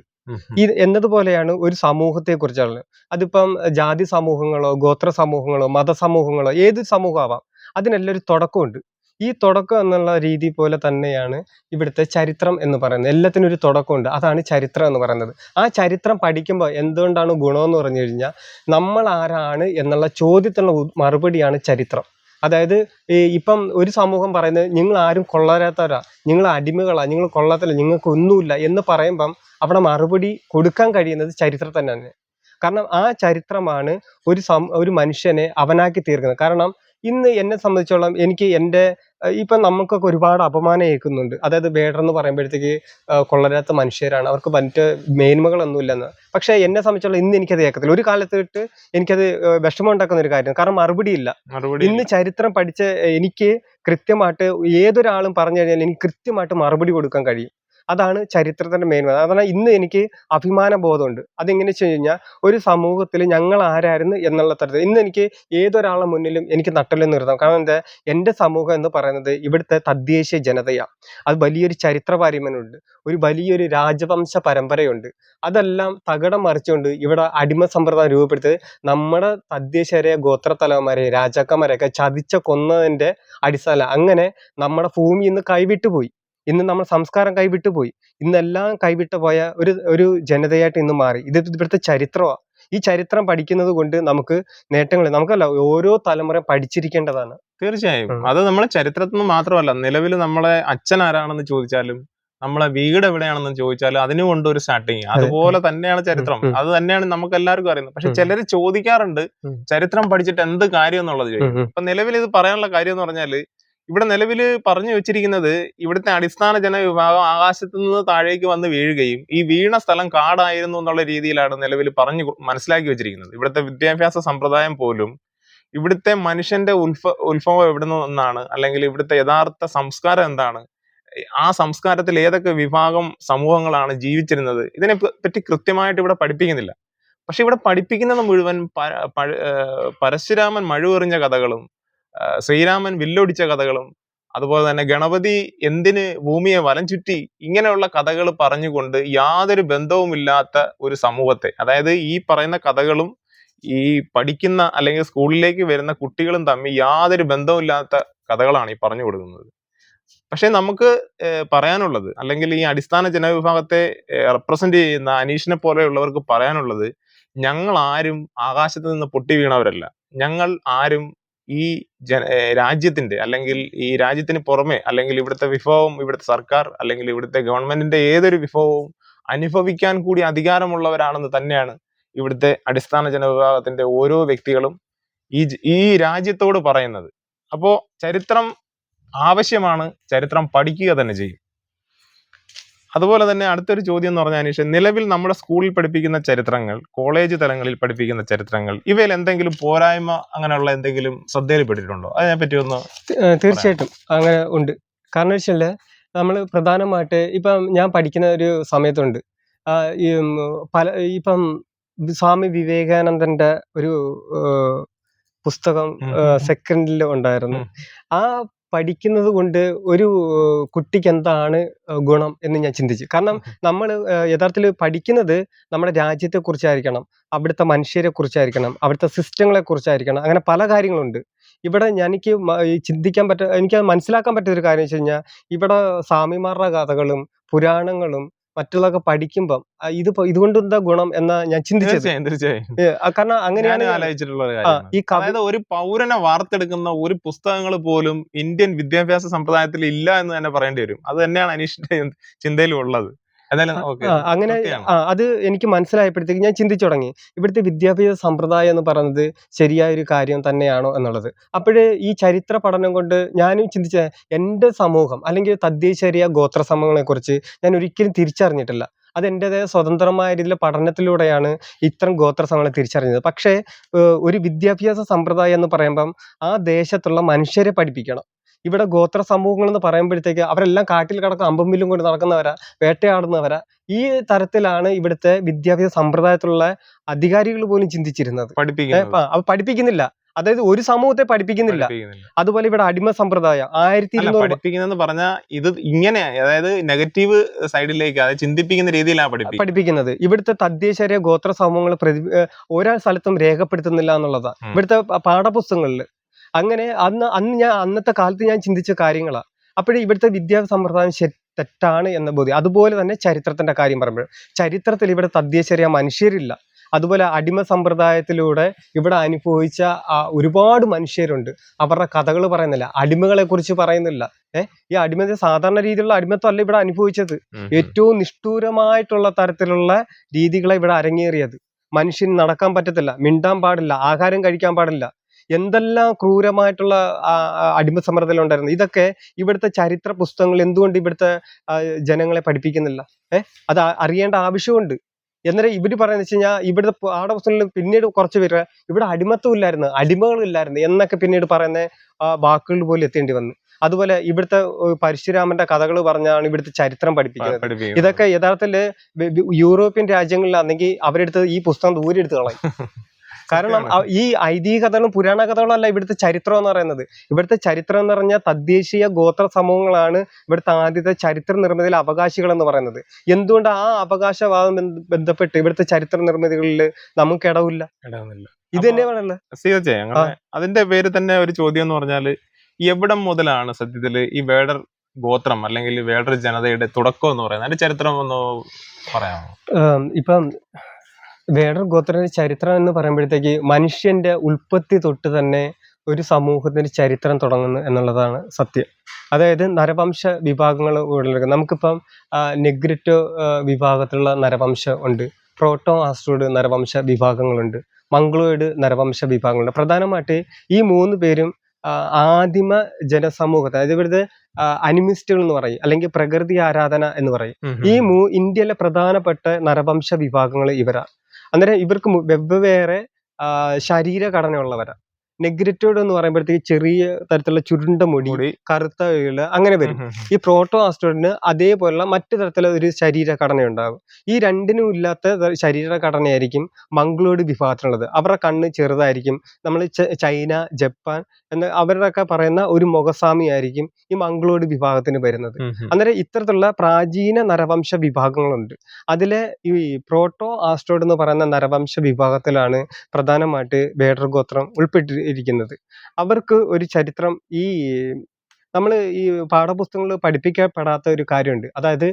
ഇത് എന്നതുപോലെയാണ് ഒരു സമൂഹത്തെ കുറിച്ചുള്ളത്. അതിപ്പം ജാതി സമൂഹങ്ങളോ, ഗോത്ര സമൂഹങ്ങളോ, മതസമൂഹങ്ങളോ ഏത് സമൂഹമാവാം. അതിനെല്ലാം ഒരു തുടക്കമുണ്ട്. ഈ തുടക്കം എന്നുള്ള രീതി പോലെ തന്നെയാണ് ഇവിടുത്തെ ചരിത്രം എന്ന് പറയുന്നത്. എല്ലാത്തിനും ഒരു തുടക്കമുണ്ട്. അതാണ് ചരിത്രം എന്ന് പറയുന്നത്. ആ ചരിത്രം പഠിക്കുമ്പോൾ എന്തുകൊണ്ടാണ് ഗുണമെന്ന് പറഞ്ഞു കഴിഞ്ഞാൽ, നമ്മൾ ആരാണ് എന്നുള്ള ചോദ്യത്തിനുള്ള മറുപടിയാണ് ചരിത്രം. അതായത് ഇപ്പം ഒരു സമൂഹം പറയുന്നത് നിങ്ങൾ ആരും കൊള്ളരാത്തവരാ, നിങ്ങൾ അടിമകളാ, നിങ്ങൾ കൊള്ളത്തില്ല, നിങ്ങൾക്ക് ഒന്നുമില്ല എന്ന് പറയുമ്പം അവിടെ മറുപടി കൊടുക്കാൻ കഴിയുന്നത് ചരിത്രം തന്നെയാണ്. കാരണം ആ ചരിത്രമാണ് ഒരു മനുഷ്യനെ അവനാക്കി തീർക്കുന്നത്. കാരണം ഇന്ന് എന്നെ സംബന്ധിച്ചോളം എനിക്ക് എൻ്റെ ഇപ്പം നമുക്കൊക്കെ ഒരുപാട് അപമാനം ഏൽക്കുന്നുണ്ട്. അതായത് വേടർ എന്ന് പറയുമ്പോഴത്തേക്ക് കൊള്ളരാത്ത മനുഷ്യരാണ്, അവർക്ക് മറ്റ് മേന്മകളൊന്നും ഇല്ലെന്ന്. പക്ഷേ എന്നെ സംബന്ധിച്ചോളം ഇന്ന് എനിക്കത് ഏൽക്കത്തില്ല. ഒരു കാലത്തിട്ട് എനിക്കത് വിഷമം ഉണ്ടാക്കുന്ന ഒരു കാര്യം. കാരണം മറുപടിയില്ല. ഇന്ന് ചരിത്രം പഠിച്ച എനിക്ക് കൃത്യമായിട്ട് ഏതൊരാളും പറഞ്ഞു കഴിഞ്ഞാൽ എനിക്ക് കൃത്യമായിട്ട് മറുപടി കൊടുക്കാൻ കഴിയും. അതാണ് ചരിത്രത്തിന്റെ മേന്മ. അതാണ് ഇന്ന് എനിക്ക് അഭിമാന ബോധമുണ്ട്. അതെങ്ങനെ വെച്ച് കഴിഞ്ഞാൽ ഒരു സമൂഹത്തിൽ ഞങ്ങൾ ആരായിരുന്നു എന്നുള്ള തരത്തിൽ ഇന്ന് എനിക്ക് ഏതൊരാളുടെ മുന്നിലും എനിക്ക് നട്ടെല്ല് നിർത്താം. കാരണം എന്താ, എൻ്റെ സമൂഹം എന്ന് പറയുന്നത് ഇവിടുത്തെ തദ്ദേശീയ ജനതയാണ്. അത് വലിയൊരു ചരിത്ര പാരമ്പര്യമുണ്ട്, ഒരു വലിയൊരു രാജവംശ പരമ്പരയുണ്ട്. അതെല്ലാം തകിടം മറിച്ചുകൊണ്ട് ഇവിടെ അടിമ സമ്പ്രദായം രൂപപ്പെടുത്തി നമ്മുടെ തദ്ദേശീയരെ, ഗോത്രത്തലവന്മാരെ, രാജാക്കന്മാരെയൊക്കെ ചതിച്ച കൊന്നതിന്റെ അടിസ്ഥാനം. അങ്ങനെ നമ്മുടെ ഭൂമി ഇന്ന് കൈവിട്ടുപോയി. ഇന്ന് നമ്മുടെ സംസ്കാരം കൈവിട്ടുപോയി. ഇന്നെല്ലാം കൈവിട്ടു പോയ ഒരു ജനതയായിട്ട് ഇന്ന് മാറി. ഇത് ഇവിടുത്തെ ചരിത്രമാണ്. ഈ ചരിത്രം പഠിക്കുന്നത് കൊണ്ട് നമുക്ക് നേട്ടങ്ങൾ, നമുക്കല്ല ഓരോ തലമുറ പഠിച്ചിരിക്കേണ്ടതാണ്. തീർച്ചയായും അത് നമ്മളെ ചരിത്രത്തിൽ നിന്ന് മാത്രമല്ല, നിലവിൽ നമ്മളെ അച്ഛൻ ആരാണെന്ന് ചോദിച്ചാലും നമ്മളെ വീട് എവിടെയാണെന്ന് ചോദിച്ചാലും അതിനും കൊണ്ട് ഒരു സ്റ്റാർട്ടിങ്. അതുപോലെ തന്നെയാണ് ചരിത്രം. അത് തന്നെയാണ് നമുക്ക് എല്ലാവർക്കും അറിയുന്നത്. പക്ഷെ ചിലര് ചോദിക്കാറുണ്ട് ചരിത്രം പഠിച്ചിട്ട് എന്ത് കാര്യം എന്നുള്ളത് ചോദിക്കും. അപ്പൊ നിലവിൽ ഇത് പറയാനുള്ള കാര്യം എന്ന് പറഞ്ഞാല്, ഇവിടെ നിലവിൽ പറഞ്ഞു വെച്ചിരിക്കുന്നത് ഇവിടുത്തെ അടിസ്ഥാന ജനവിഭാഗം ആകാശത്ത് നിന്ന് താഴേക്ക് വന്ന് വീഴുകയും ഈ വീണ സ്ഥലം കാടായിരുന്നു എന്നുള്ള രീതിയിലാണ് നിലവിൽ പറഞ്ഞു മനസ്സിലാക്കി വെച്ചിരിക്കുന്നത്. ഇവിടുത്തെ വിദ്യാഭ്യാസ സമ്പ്രദായം പോലും ഇവിടുത്തെ മനുഷ്യന്റെ ഉത്ഭവം എവിടെ നിന്നാണ്, അല്ലെങ്കിൽ ഇവിടുത്തെ യഥാർത്ഥ സംസ്കാരം എന്താണ്, ആ സംസ്കാരത്തിൽ ഏതൊക്കെ വിഭാഗം സമൂഹങ്ങളാണ് ജീവിച്ചിരുന്നത്, ഇതിനെ പറ്റി കൃത്യമായിട്ട് ഇവിടെ പഠിപ്പിക്കുന്നില്ല. പക്ഷെ ഇവിടെ പഠിപ്പിക്കുന്നത് മുഴുവൻ പരശുരാമൻ മഴുവെറിഞ്ഞ കഥകളും ശ്രീരാമൻ വില്ലൊടിച്ച കഥകളും അതുപോലെ തന്നെ ഗണപതി എന്തിന് ഭൂമിയെ വലം ചുറ്റി, ഇങ്ങനെയുള്ള കഥകൾ പറഞ്ഞുകൊണ്ട് യാതൊരു ബന്ധവുമില്ലാത്ത ഒരു സമൂഹത്തെ, അതായത് ഈ പറയുന്ന കഥകളും ഈ പഠിക്കുന്ന അല്ലെങ്കിൽ സ്കൂളിലേക്ക് വരുന്ന കുട്ടികളും തമ്മിൽ യാതൊരു ബന്ധവുമില്ലാത്ത കഥകളാണ് ഈ പറഞ്ഞു കൊടുക്കുന്നത്. പക്ഷെ നമുക്ക് പറയാനുള്ളത്, അല്ലെങ്കിൽ ഈ അടിസ്ഥാന ജനവിഭാഗത്തെ റെപ്രസെന്റ് ചെയ്യുന്ന അനീഷിനെ പോലെയുള്ളവർക്ക് പറയാനുള്ളത്, ഞങ്ങൾ ആരും ആകാശത്ത് നിന്ന് പൊട്ടി വീണവരല്ല. ഞങ്ങൾ ആരും ഈ രാജ്യത്തിന്റെ, അല്ലെങ്കിൽ ഈ രാജ്യത്തിന് പുറമെ, അല്ലെങ്കിൽ ഇവിടുത്തെ വിഭവം ഇവിടുത്തെ സർക്കാർ അല്ലെങ്കിൽ ഇവിടുത്തെ ഗവൺമെന്റിന്റെ ഏതൊരു വിഭവവും അനുഭവിക്കാൻ കൂടി അധികാരമുള്ളവരാണെന്ന് തന്നെയാണ് ഇവിടുത്തെ അടിസ്ഥാന ജനവിഭാഗത്തിന്റെ ഓരോ വ്യക്തികളും ഈ രാജ്യത്തോട് പറയുന്നത്. അപ്പോ ചരിത്രം ആവശ്യമാണ്, ചരിത്രം പഠിക്കുക തന്നെ ചെയ്യും. അതുപോലെ തന്നെ അടുത്തൊരു ചോദ്യം എന്ന് പറഞ്ഞാൽ, അനീഷ്, നിലവിൽ നമ്മുടെ സ്കൂളിൽ പഠിപ്പിക്കുന്ന ചരിത്രങ്ങൾ, കോളേജ് തലങ്ങളിൽ പഠിപ്പിക്കുന്ന ചരിത്രങ്ങൾ, ഇവയിൽ എന്തെങ്കിലും പോരായ്മ അങ്ങനെയുള്ള എന്തെങ്കിലും ശ്രദ്ധയിൽപ്പെട്ടിട്ടുണ്ടോ? അതിനെപ്പറ്റി ഒന്ന്. തീർച്ചയായിട്ടും അങ്ങനെ ഉണ്ട്. കാരണം വെച്ചാൽ നമ്മൾ പ്രധാനമായിട്ട് ഇപ്പം ഞാൻ പഠിക്കുന്ന ഒരു സമയത്തുണ്ട്, ഇപ്പം സ്വാമി വിവേകാനന്ദന്റെ ഒരു പുസ്തകം സെക്കൻഡിൽ ഉണ്ടായിരുന്നു. ആ പഠിക്കുന്നത് കൊണ്ട് ഒരു കുട്ടിക്ക് എന്താണ് ഗുണം എന്ന് ഞാൻ ചിന്തിച്ചു. കാരണം നമ്മൾ യഥാർത്ഥത്തിൽ പഠിക്കുന്നത് നമ്മുടെ രാജ്യത്തെ കുറിച്ചായിരിക്കണം, അവിടുത്തെ മനുഷ്യരെ കുറിച്ചായിരിക്കണം, അവിടുത്തെ സിസ്റ്റങ്ങളെ കുറിച്ചായിരിക്കണം. അങ്ങനെ പല കാര്യങ്ങളുണ്ട്. ഇവിടെ എനിക്ക് എനിക്കത് മനസ്സിലാക്കാൻ പറ്റിയ ഒരു കാര്യം വെച്ച് കഴിഞ്ഞാൽ, ഇവിടെ സ്വാമിമാരുടെ കഥകളും പുരാണങ്ങളും മറ്റുള്ളതൊക്കെ പഠിക്കുമ്പം ഇതുകൊണ്ട് എന്താ ഗുണം എന്നാ ഞാൻ ചിന്തിച്ചത്. കാരണം അങ്ങനെയാണ് ആലോചിച്ചിട്ടുള്ള കാര്യം. ഒരു പൗരനെ വാർത്തെടുക്കുന്ന ഒരു പുസ്തകങ്ങൾ പോലും ഇന്ത്യൻ വിദ്യാഭ്യാസ സമ്പ്രദായത്തിൽ ഇല്ല എന്ന് തന്നെ പറയേണ്ടി വരും. അത് തന്നെയാണ് അനീഷിന്റെ ചിന്തയിലും ഉള്ളത്. അങ്ങനെ അത് എനിക്ക് മനസ്സിലായപ്പോഴത്തേക്ക് ഞാൻ ചിന്തിച്ചു തുടങ്ങി, ഇവിടുത്തെ വിദ്യാഭ്യാസ സമ്പ്രദായം എന്ന് പറയുന്നത് ശരിയായ ഒരു കാര്യം തന്നെയാണോ എന്നുള്ളത്. അപ്പോഴ് ഈ ചരിത്ര പഠനം കൊണ്ട് ഞാനും ചിന്തിച്ച, എൻ്റെ സമൂഹം അല്ലെങ്കിൽ തദ്ദേശീയ ഗോത്ര സമൂഹങ്ങളെ കുറിച്ച് ഞാൻ ഒരിക്കലും തിരിച്ചറിഞ്ഞിട്ടില്ല. അത് എൻ്റെതായ സ്വതന്ത്രമായ രീതിയിലെ പഠനത്തിലൂടെയാണ് ഇത്തരം ഗോത്ര സമൂഹങ്ങളെ തിരിച്ചറിഞ്ഞത്. പക്ഷേ ഒരു വിദ്യാഭ്യാസ സമ്പ്രദായം എന്ന് പറയുമ്പം ആ ദേശത്തുള്ള മനുഷ്യരെ പഠിപ്പിക്കണം. ഇവിടെ ഗോത്ര സമൂഹങ്ങൾ എന്ന് പറയുമ്പോഴത്തേക്ക് അവരെല്ലാം കാട്ടിൽ കിടക്കും അമ്പും വില്ലും കൊണ്ട് നടക്കുന്നവരാ, വേട്ടയാടുന്നവരാ. ഈ തരത്തിലാണ് ഇവിടുത്തെ വിദ്യാഭ്യാസ സമ്പ്രദായത്തിലുള്ള അധികാരികൾ പോലും ചിന്തിച്ചിരുന്നത്. അത് പഠിപ്പിക്കുന്നില്ല. അതായത് ഒരു സമൂഹത്തെ പഠിപ്പിക്കുന്നില്ല. അതുപോലെ ഇവിടെ അടിമ സമ്പ്രദായം 1200 പഠിപ്പിക്കുന്നെന്ന് പറഞ്ഞാൽ ഇത് ഇങ്ങനെ, അതായത് നെഗറ്റീവ് സൈഡിലേക്ക് ചിന്തിപ്പിക്കുന്ന രീതിയിലാണ് പഠിപ്പിക്കുന്നത്. ഇവിടുത്തെ തദ്ദേശീയ ഗോത്ര സമൂഹങ്ങൾ ഓരോ സ്ഥലത്തും രേഖപ്പെടുത്തുന്നില്ല എന്നുള്ളതാണ് ഇവിടുത്തെ പാഠപുസ്തകങ്ങളിൽ. അങ്ങനെ അന്നത്തെ കാലത്ത് ഞാൻ ചിന്തിച്ച കാര്യങ്ങളാണ്. അപ്പോഴേ ഇവിടുത്തെ വിദ്യാഭ്യാസ സമ്പ്രദായം തെറ്റാണ് എന്ന ബോധ്യം. അതുപോലെ തന്നെ ചരിത്രത്തിന്റെ കാര്യം പറയുമ്പോൾ ചരിത്രത്തിൽ ഇവിടെ തദ്ദേശീയ മനുഷ്യരില്ല. അതുപോലെ അടിമ സമ്പ്രദായത്തിലൂടെ ഇവിടെ അനുഭവിച്ച ഒരുപാട് മനുഷ്യരുണ്ട്. അവരുടെ കഥകൾ പറയുന്നില്ല, അടിമകളെ കുറിച്ച് പറയുന്നില്ല. ഈ അടിമത്തെ സാധാരണ രീതിയിലുള്ള അടിമത്തല്ല ഇവിടെ അനുഭവിച്ചത്. ഏറ്റവും നിഷ്ഠൂരമായിട്ടുള്ള തരത്തിലുള്ള രീതികളെ ഇവിടെ അരങ്ങേറിയത്. മനുഷ്യന് നടക്കാൻ പറ്റത്തില്ല, മിണ്ടാൻ പാടില്ല, ആഹാരം കഴിക്കാൻ പാടില്ല, എന്തെല്ലാം ക്രൂരമായിട്ടുള്ള അടിമ സമ്പ്രദായം ഉണ്ടായിരുന്നു. ഇതൊക്കെ ഇവിടുത്തെ ചരിത്ര പുസ്തകങ്ങൾ എന്തുകൊണ്ട് ഇവിടുത്തെ ജനങ്ങളെ പഠിപ്പിക്കുന്നില്ല? അത് അറിയേണ്ട ആവശ്യമുണ്ട്. എന്നാലും ഇവര് പറയുന്നത് വെച്ച് കഴിഞ്ഞാൽ ഇവിടുത്തെ പാഠപുസ്തകങ്ങളിൽ പിന്നീട് കുറച്ച് പേര് ഇവിടെ അടിമത്വം ഇല്ലായിരുന്നു, അടിമകളും ഇല്ലായിരുന്നു എന്നൊക്കെ പിന്നീട് പറയുന്ന വാക്കുകൾ പോലും എത്തേണ്ടി വന്നു. അതുപോലെ ഇവിടുത്തെ പരശുരാമന്റെ കഥകൾ പറഞ്ഞാണ് ഇവിടുത്തെ ചരിത്രം പഠിപ്പിക്കുന്നത്. ഇതൊക്കെ യഥാർത്ഥത്തില് യൂറോപ്യൻ രാജ്യങ്ങളിലാണെങ്കിൽ അവരെടുത്ത് ഈ പുസ്തകം ദൂരെ എടുത്ത് കളയും. കാരണം ഈ ഐതിഹ്യ കഥകളും പുരാണ കഥകളും അല്ല ഇവിടുത്തെ ചരിത്രം എന്ന് പറയുന്നത്. ഇവിടുത്തെ ചരിത്രം എന്ന് പറഞ്ഞാൽ തദ്ദേശീയ ഗോത്ര സമൂഹങ്ങളാണ് ഇവിടുത്തെ ആദ്യത്തെ ചരിത്ര നിർമ്മിതിയിലെ അവകാശികൾ എന്ന് പറയുന്നത്. എന്തുകൊണ്ട് ആ അവകാശവാദം ബന്ധപ്പെട്ട് ഇവിടുത്തെ ചരിത്ര നിർമ്മിതികളിൽ നമുക്ക് ഇടവില്ല? ഇത് തന്നെ പറയുന്നത്. അതിന്റെ പേര് തന്നെ ഒരു ചോദ്യം എന്ന് പറഞ്ഞാല്, എവിടം മുതലാണ് സത്യത്തില് ഈ വേടർ ഗോത്രം അല്ലെങ്കിൽ വേടർ ജനതയുടെ തുടക്കം എന്ന് പറയുന്നത്? അതിന്റെ ചരിത്രം ഒന്ന് പറയാമോ? ഇപ്പം വേടർ ഗോത്രത്തിന്റെ ചരിത്രം എന്ന് പറയുമ്പോഴത്തേക്ക് മനുഷ്യന്റെ ഉൽപ്പത്തി തൊട്ട് തന്നെ ഒരു സമൂഹത്തിന്റെ ചരിത്രം തുടങ്ങുന്നു എന്നുള്ളതാണ് സത്യം. അതായത് നരവംശ വിഭാഗങ്ങൾ നമുക്കിപ്പം നെഗ്രിറ്റോ വിഭാഗത്തിലുള്ള നരവംശം ഉണ്ട്, പ്രോട്ടോ ആസ്ട്രോയിഡ് നരവംശ വിഭാഗങ്ങളുണ്ട്, മംഗ്ലോയിഡ് നരവംശ വിഭാഗങ്ങളുണ്ട്. പ്രധാനമായിട്ട് ഈ 3 പേരും ആദിമ ജനസമൂഹത്തെ, അതായത് ഇവിടുത്തെ അനിമിസ്റ്റുകൾ എന്ന് പറയും, അല്ലെങ്കിൽ പ്രകൃതി ആരാധന എന്ന് പറയും. ഈ ഇന്ത്യയിലെ പ്രധാനപ്പെട്ട നരവംശ വിഭാഗങ്ങൾ ഇവരാണ്. അന്നേരം ഇവർക്ക് വെവ്വേറെ ശരീരഘടനയുള്ളവരാ. നെഗ്രിറ്റോയിഡ് എന്ന് പറയുമ്പോഴത്തേക്ക് ചെറിയ തരത്തിലുള്ള ചുരുണ്ട മുടി, കറുത്ത അങ്ങനെ വരും. ഈ പ്രോട്ടോ ആസ്ട്രോയിഡിന് അതേപോലുള്ള മറ്റു തരത്തിലുള്ള ഒരു ശരീരഘടന ഉണ്ടാകും. ഈ രണ്ടിനും ഇല്ലാത്ത ശരീരഘടനയായിരിക്കും മംഗ്ലോയിഡ് വിഭാഗത്തിനുള്ളത്. അവരുടെ കണ്ണ് ചെറുതായിരിക്കും. നമ്മൾ ചൈന, ജപ്പാൻ എന്ന് അവരുടെയൊക്കെ പറയുന്ന ഒരു മുഖസ്വാമി ആയിരിക്കും ഈ മംഗ്ലോയിഡ് വിഭാഗത്തിന് വരുന്നത്. അന്നേരം ഇത്തരത്തിലുള്ള പ്രാചീന നരവംശ വിഭാഗങ്ങളുണ്ട്. അതിലെ ഈ പ്രോട്ടോ ആസ്ട്രോയിഡ് എന്ന് പറയുന്ന നരവംശ വിഭാഗത്തിലാണ് പ്രധാനമായിട്ട് വേടർ ഗോത്രം ഉൾപ്പെട്ടിരിക്കുന്നത്. അവർക്ക് ഒരു ചരിത്രം നമ്മൾ ഈ പാഠപുസ്തകങ്ങളിൽ പഠിപ്പിക്കപ്പെടാത്ത ഒരു കാര്യമുണ്ട്. അതായത്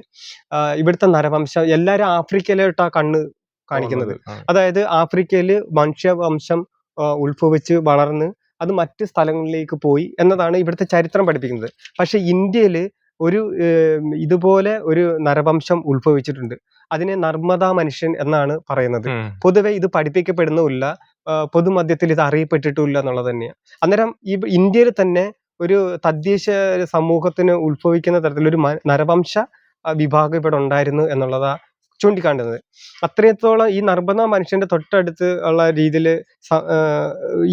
ഇവിടുത്തെ നരവംശം എല്ലാവരും ആഫ്രിക്കയിലോട്ടാ കണ്ണ് കാണിക്കുന്നത്. അതായത് ആഫ്രിക്കയിൽ മനുഷ്യവംശം ഉത്ഭവിച്ച് വളർന്ന് അത് മറ്റ് സ്ഥലങ്ങളിലേക്ക് പോയി എന്നതാണ് ഇവിടുത്തെ ചരിത്രം പഠിപ്പിക്കുന്നത്. പക്ഷെ ഇന്ത്യയിൽ ഒരു ഇതുപോലെ ഒരു നരവംശം ഉത്ഭവിച്ചിട്ടുണ്ട്. അതിനെ നർമ്മദാ മനുഷ്യൻ എന്നാണ് പറയുന്നത്. പൊതുവെ ഇത് പഠിപ്പിക്കപ്പെടുന്നുമില്ല, പൊതുമധ്യത്തിൽ ഇത് അറിയപ്പെട്ടിട്ടില്ല എന്നുള്ളത് തന്നെയാണ്. അന്നേരം ഇന്ത്യയിൽ തന്നെ ഒരു തദ്ദേശ സമൂഹത്തിന് ഉത്ഭവിക്കുന്ന തരത്തിലൊരു നരവംശ വിഭാഗം ഇവിടെ ഉണ്ടായിരുന്നു എന്നുള്ളതാ ചൂണ്ടിക്കാണ്ടുന്നത്. അത്രത്തോളം ഈ നർമ്മദാ മനുഷ്യന്റെ തൊട്ടടുത്ത് ഉള്ള രീതിയിൽ